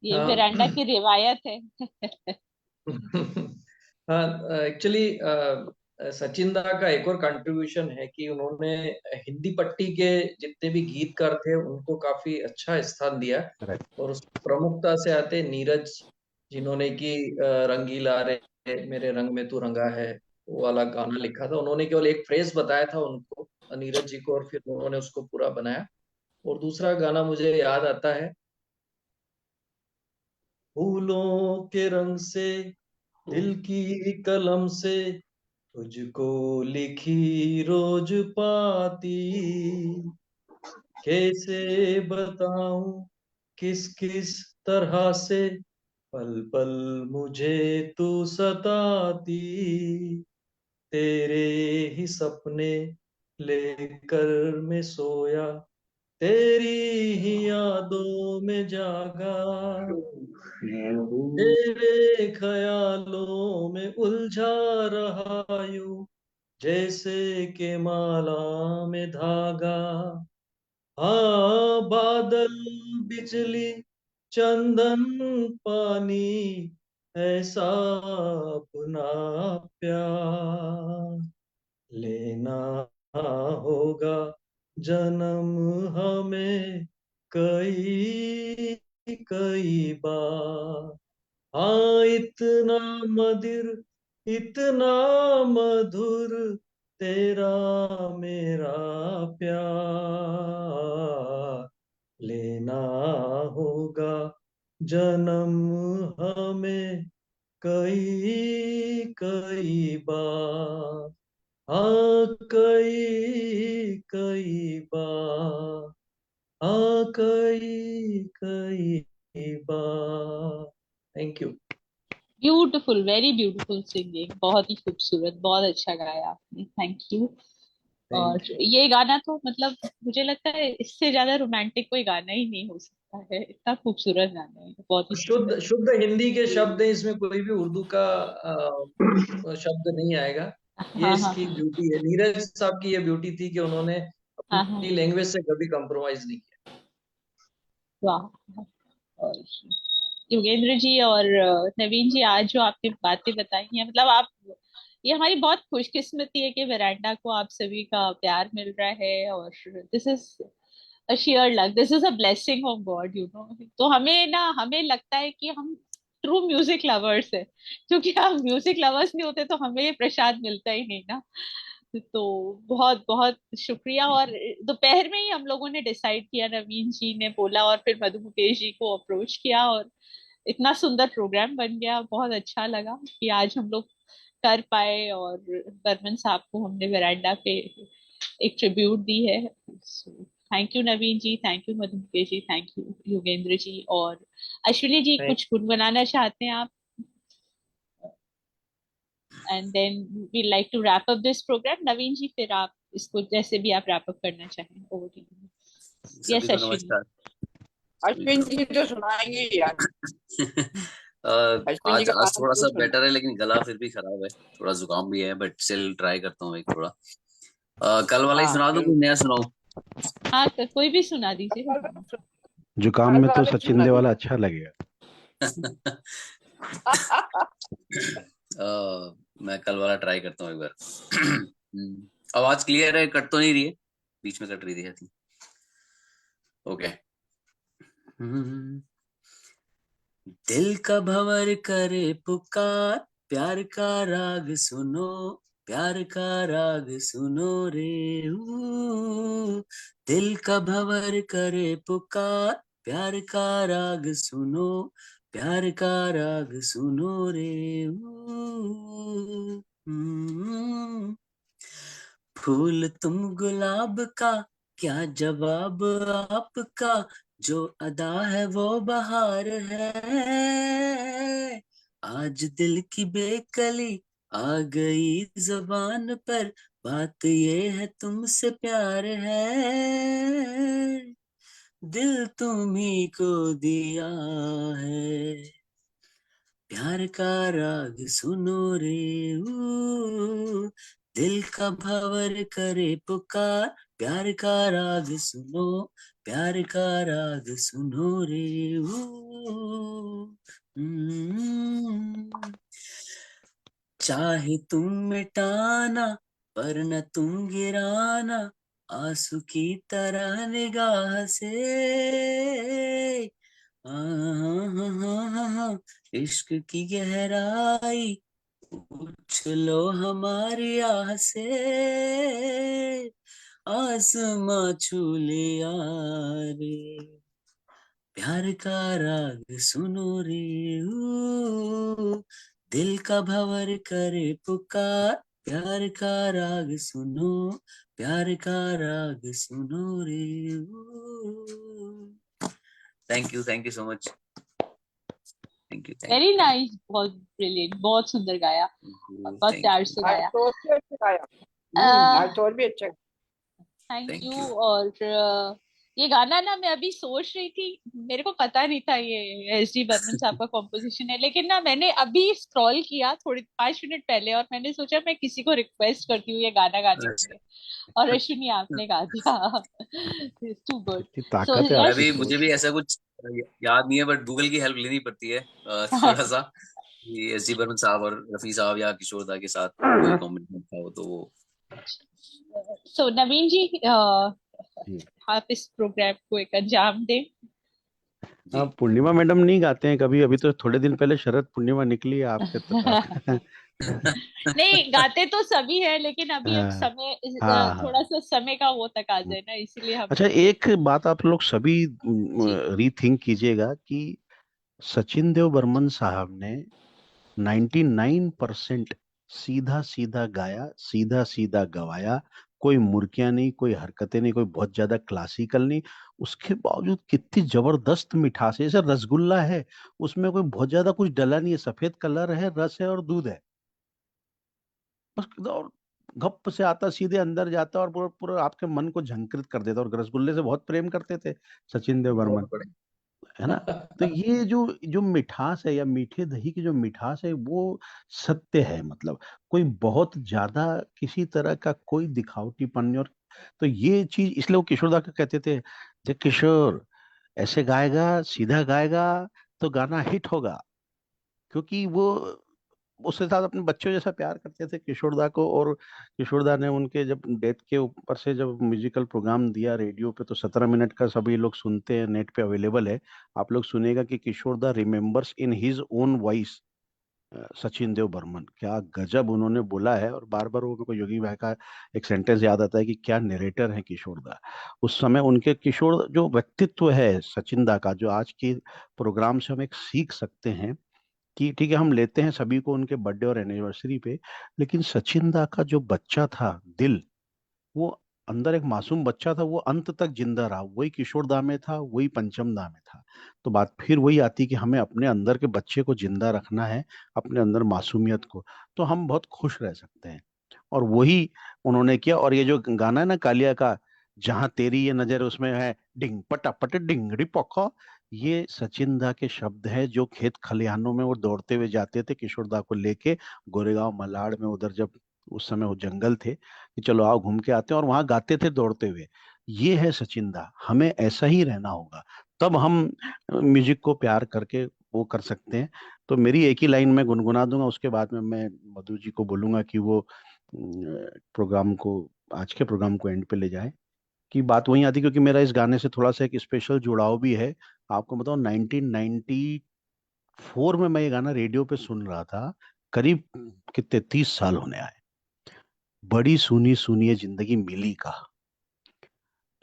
ये वेरांडा की रिवायत है। हाँ, एक्चुअली सचिन दा का एक और कंट्रीब्यूशन है कि उन्होंने हिंदी पट्टी के जितने भी गीतकार थे उनको काफी अच्छा स्थान दिया, राइट। और उस प्रमुखता से आते नीरज, जिन्होंने कि रंगीला रे मेरे रंग में तू रंगा है वो वाला गाना लिखा था। उन्होंने केवल एक फ्रेज बताया था उनको, नीरज जी को, और फिर उन्होंने उसको पूरा बनाया। और दूसरा गाना मुझे याद आता है, फूलों के रंग से दिल की कलम से तुझको लिखी रोज पाती, कैसे बताऊं किस किस तरह से पल पल मुझे तू सताती, तेरे ही सपने लेकर मैं सोया, तेरी ही यादों में जागा, तेरे ख्यालों में उलझा रहा यूं, जैसे के माला में धागा। हाँ, बादल बिजली चंदन पानी, ऐसा अपना प्यार लेना होगा जन्म हमें कई कई बार। हाँ, इतना मधुर, इतना मधुर तेरा मेरा प्यार लेना होगा जन्म हमें कई कई बार। हाँ, कई कई बार। हाँ, कई कई बार। Thank you. Beautiful, very beautiful singing, बहुत ही खूबसूरत, बहुत अच्छा गाया आपने, थैंक यू। और थैंक यू। ये गाना तो मतलब मुझे लगता है इससे ज्यादा रोमांटिक कोई गाना ही नहीं हो सकता है, इतना खूबसूरत गाना है, बहुत ही शुद्ध सुंदर। शुद्ध हिंदी के शब्द हैं, इसमें कोई भी उर्दू का शब्द नहीं आएगा। ये हाँ हाँ इसकी ब्यूटी है। नीरज साहब की ये ब्यूटी थी कि उन्होंने हाँ हाँ, अपनी लैंग्वेज से कभी कॉम्प्रोमाइज नहीं किया। वाह। और योगेंद्र जी और नवीन जी, आज जो आपने बातें बताई हैं, मतलब आप, ये हमारी बहुत खुशकिस्मती है कि वेरांडा को आप सभी का प्यार मिल रहा है, और this is a share luck, this is a blessing of God, you know. तो हमें ना, हमें लगता है कि हम ट्रू म्यूजिक लवर्स है, क्योंकि हम म्यूजिक लवर्स नहीं होते तो हमें ये प्रसाद मिलता ही नहीं ना। तो बहुत बहुत शुक्रिया। और दोपहर में ही हम लोगों ने डिसाइड किया, नवीन जी ने बोला और फिर मधु मुकेश जी को अप्रोच किया, और इतना सुंदर प्रोग्राम बन गया, बहुत अच्छा लगा कि आज हम लोग कर पाए, और बर्मन साहब को हमने वेरांडा पे एक ट्रिब्यूट दी है। Thank you Naveen ji, thank you Madhu Mukesh ji, thank you Yogendra ji. और अश्विनी जी, Thank- कुछ गुनगुनाना चाहते हैं आप? And then we like to wrap up this programme. Naveen ji, फिर आप इसको जैसे भी आप रैप अप करना चाहें, ओवर टू यू। सभी यस को अश्विनी। नमस्कार। सभी अश्विन को जी तो सुनाएंगे ही यार। अश्विन जी आज का आज गाना थोड़ा जरूर सा सुनना। बेटर है, लेकिन गला फिर भी खराब है, थोड़ा जुकाम भी है, बट स्टिल ट्राई करता हूँ एक थोड़ा। कल वाला ही हाँ सुना दूं, जरूर। कोई नया सुनाऊं? हाँ, कोई भी सुना दीजिए। जुकाम कल में तो वाले सचिन सुना दे दी। वाला अच्छा लगेगा। मैं कल वाला ट्राई करता हूँ एक बार। आवाज क्लियर है, कट तो नहीं रही है? बीच में कट रही थी। ओके। दिल का भंवर करे पुकार, प्यार का राग सुनो, प्यार का राग सुनो रे। दिल का भंवर करे पुकार, प्यार का राग सुनो, प्यार का राग सुनो रे। फूल तुम गुलाब का, क्या जवाब आपका, जो अदा है वो बहार है। आज दिल की बेकली आ गई जुबान पर, बात ये है तुमसे प्यार है। दिल तुम्ही को दिया है, प्यार का राग सुनो रे। दिल का भंवर करे पुकार, प्यार का राग सुनो, प्यार का राग सुनो रे। हम्म। चाहे तुम मिटाना पर न तुम गिराना, आंसू की तरह निगाह से। हाँ, इश्क की गहराई उछलो हमारी आह से, आसमां छू लिया रे। प्यार का राग सुनो रे। दिल का भंवर करे पुकार, प्यार का राग सुनो, प्यार का राग सुनो रे। Thank you so much. Thank you very nice, बहुत ब्रिलियंट, बहुत सुंदर गाया, और बहुत थैंक प्यार यू से आज गाया। तो और भी अच्छा गाया। आज तो और भी अच्छा। Thank thank you. यू। और ये गाना ना मैं अभी सोच रही थी, मेरे को पता नहीं था ये एस डी बर्मन साहब का कॉम्पोजिशन है, लेकिन ना मैंने अभी स्क्रॉल किया थोड़ी 5 मिनट पहले और मैंने सोचा मैं किसी को रिक्वेस्ट करती हूँ ये गाना गाने के अच्छा। लिए, और अश्विनी आपने गा दिया। Too good. कितनी सो ताकत है मैं आपकी यस। भी, मुझे सोच भी में। ऐसा कुछ याद नहीं है, बट गूगल की हेल्प लेनी पड़ती है थोड़ा सा। एस डी बर्मन साहब और रफी साहब या किशोर दा के साथ कोई कॉम्बिनेशन था हो तो वो। सो नवीन जी, जी। आप इस प्रोग्राम को एक अंजाम दें। जी। आप पूर्णिमा मैडम नहीं गाते हैं कभी? अभी तो थोड़े दिन पहले शरद पूर्णिमा निकली है आपके आपका। नहीं, गाते तो सभी है, लेकिन अभी अब हाँ समय, हाँ हाँ। थोड़ा सा समय का वो तकाजा है ना, इसीलिए अच्छा, हमने ये। एक बात आप लोग सभी जी। रीथिंक कीजिएगा कि सचिन देव बर्मन साहब ने 99% सीधा सीधा गाया, सीधा सीधा गवाया। कोई मुर्कियां नहीं, कोई हरकतें नहीं, कोई बहुत ज्यादा क्लासिकल नहीं। उसके बावजूद कितनी जबरदस्त मिठास है, जैसे रसगुल्ला है, उसमें कोई बहुत ज्यादा कुछ डला नहीं है, सफेद कलर है, रस है और दूध है बस। और गप से आता, सीधे अंदर जाता और पूरा पूरा आपके मन को झंकृत कर देता। और रसगुल्ले से बहुत प्रेम करते थे सचिन देव बर्मन, बहुत बड़े। है ना? तो ये जो जो मिठास है, या मीठे दही की जो मिठास है, वो सत्य है। मतलब कोई बहुत ज्यादा किसी तरह का कोई दिखावटीपन नहीं। और तो ये चीज इसलिए वो किशोर दा का कहते थे, जब किशोर ऐसे गाएगा, सीधा गाएगा, तो गाना हिट होगा। क्योंकि वो उसके साथ अपने बच्चों जैसा प्यार करते थे किशोर दा को। और किशोर दा ने उनके जब डेथ के ऊपर से जब म्यूजिकल प्रोग्राम दिया रेडियो पे, तो 17 मिनट का सभी लोग सुनते हैं, नेट पे अवेलेबल है। आप लोग सुनेगा कि Kishore da remembers in his own voice Sachin Dev Burman. क्या गजब उन्होंने बोला है। और बार बार वो मेरे को योगी भाई का एक सेंटेंस याद आता है कि क्या नरेटर है किशोर दा। उस समय उनके किशोर जो व्यक्तित्व है सचिन दा का, जो आज के प्रोग्राम से हम एक सीख सकते हैं कि ठीक है, हम लेते हैं सभी को उनके बर्थडे और एनिवर्सरी पे, लेकिन सचिन दा का जो बच्चा था दिल, वो अंदर एक मासूम बच्चा था, वो अंत तक जिंदा रहा। वही किशोर दा में था, वही पंचम दा में था। तो बात फिर वही आती कि हमें अपने अंदर के बच्चे को जिंदा रखना है, अपने अंदर मासूमियत को, तो हम बहुत खुश रह सकते हैं। और वही उन्होंने किया। और ये जो गाना है ना कालिया का, जहां तेरी ये नजर, उसमें है डिंग पटापट डिंगड़ी पोखो, ये सचिन दा के शब्द हैं, जो खेत खलिहानों में वो दौड़ते हुए जाते थे किशोर दा को लेके, गोरेगांव मलाड में, उधर जब उस समय वो जंगल थे, कि चलो आओ घूम के आते हैं, और वहां गाते थे दौड़ते हुए। ये है सचिन दा। हमें ऐसा ही रहना होगा, तब हम म्यूजिक को प्यार करके वो कर सकते हैं। तो मेरी एक ही लाइन में गुनगुना दूंगा, उसके बाद में मैं मधु जी को बोलूंगा कि वो प्रोग्राम को, आज के प्रोग्राम को एंड पे ले जाए। कि बात वहीं आती, क्योंकि मेरा इस गाने से थोड़ा सा एक स्पेशल जुड़ाव भी है। आपको बताओ 1994 में मैं ये गाना रेडियो पे सुन रहा था। करीब कितने 30 साल होने आए। बड़ी सुनी सुनिए जिंदगी मिली का।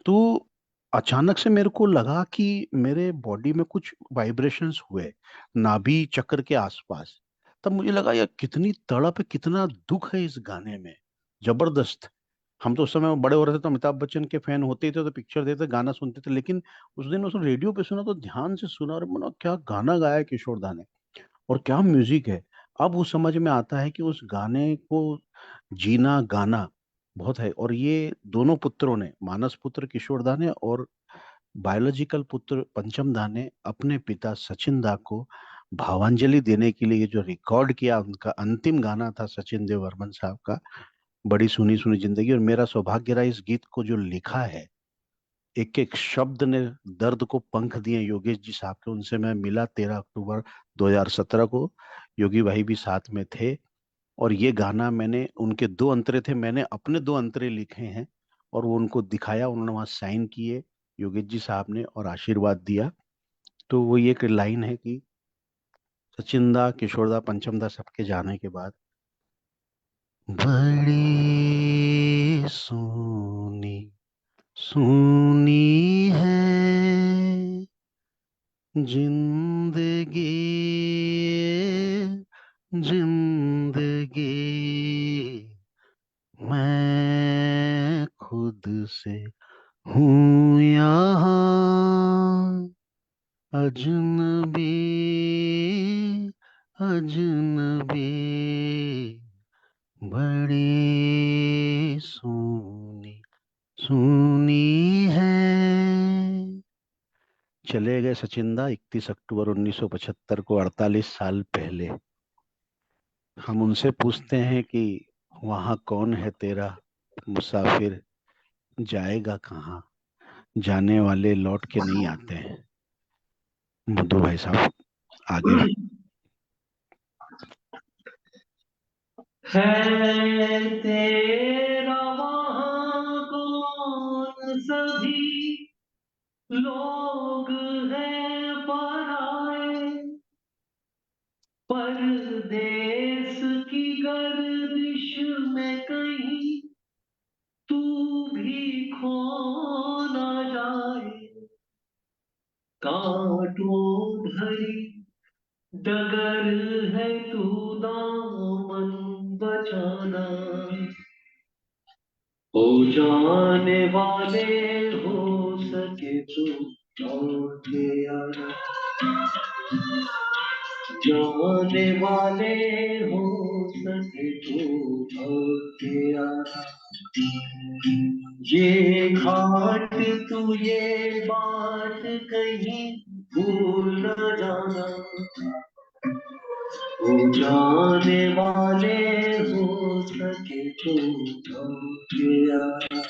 तो अचानक से मेरे को लगा कि मेरे बॉडी में कुछ वाइब्रेशंस हुए, नाभि चक्र के आसपास। तब मुझे लगा यार कितनी तड़प है, कितना दुख है इस गाने में, जबरदस्त। हम तो उस समय बड़े हो रहे थे, तो अमिताभ बच्चन के फैन होते ही थे, तो पिक्चर देखते, गाना सुनते थे। लेकिन उस दिन उस रेडियो पे सुना, तो ध्यान से सुना, और मना क्या गाना गाया है किशोर दा ने, और क्या म्यूजिक है। अब वो समझ में आता है कि उस गाने को जीना गाना बहुत है। और ये दोनों पुत्रों ने, मानस पुत्र किशोर दा ने और बायोलॉजिकल पुत्र पंचम दा ने, अपने पिता सचिन दा को भावांजलि देने के लिए जो रिकॉर्ड किया, उनका अंतिम गाना था सचिन देव बर्मन साहब का, बड़ी सुनी सुनी जिंदगी। और मेरा सौभाग्य रहा इस गीत को जो लिखा है, एक एक शब्द ने दर्द को पंख दिए, योगेश जी साहब के। उनसे मैं मिला 13 अक्टूबर 2017 को, योगी भाई भी साथ में थे। और ये गाना मैंने, उनके 2 अंतरे थे, मैंने अपने 2 अंतरे लिखे हैं, और वो उनको दिखाया, उन्होंने वहां साइन किए योगेश जी साहब ने, और आशीर्वाद दिया। तो वो ये एक लाइन है कि सचिन दा, किशोर दा, पंचम दा सबके जाने के बाद, बड़ी सोनी सुनी है जिंदगी, जिंदगी मैं खुद से हूँ यहाँ अजनबी, अजनबी, बड़ी सुनी सुनी है चले गए सचिंदा 31 अक्टूबर 1975 को, 48 साल पहले। हम उनसे पूछते हैं कि वहाँ कौन है तेरा मुसाफिर, जाएगा कहाँ, जाने वाले लौट के नहीं आते हैं। मधु भाई साहब आगे। है तेरा वहाँ कौन, सभी लोग हैं पराए, परदेस की गर्दिश में कहीं तू भी खो न जाए, कांटों भरी डगर है तू दामन बचाना, हो जाने वाले हो सके तो लौट के आना, जाने वाले हो सके तो लौट के आना, ये घाट तू ये बात कहीं भूल न जाना, हो जाने वाले हो सके तो लौट के आना।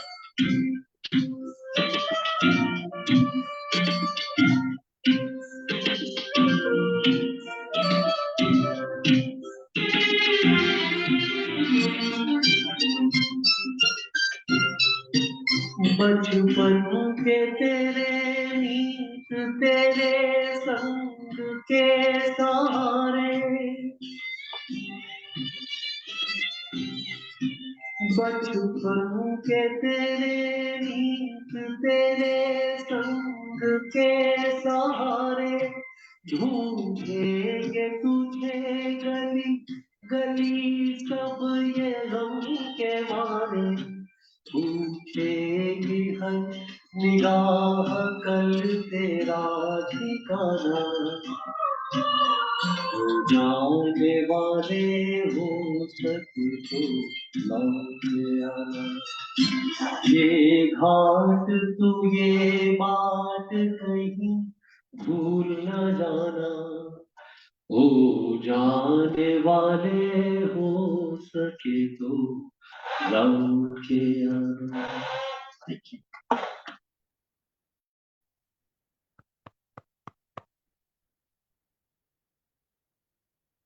बचपन के तेरे नीत तेरे संग के सहारे, बचपन के तेरे नीत तेरे संग के सहारे, ढूंढेंगे तुझे गली गली सब ये गम के मारे, पूछेगी हर निगाह कल तेरा ठिकाना, हो जाने वाले हो सके तो लौट आना, ये घाट तू ये बात कहीं भूल न जाना, हो जाने वाले हो सके तो लौट के आना।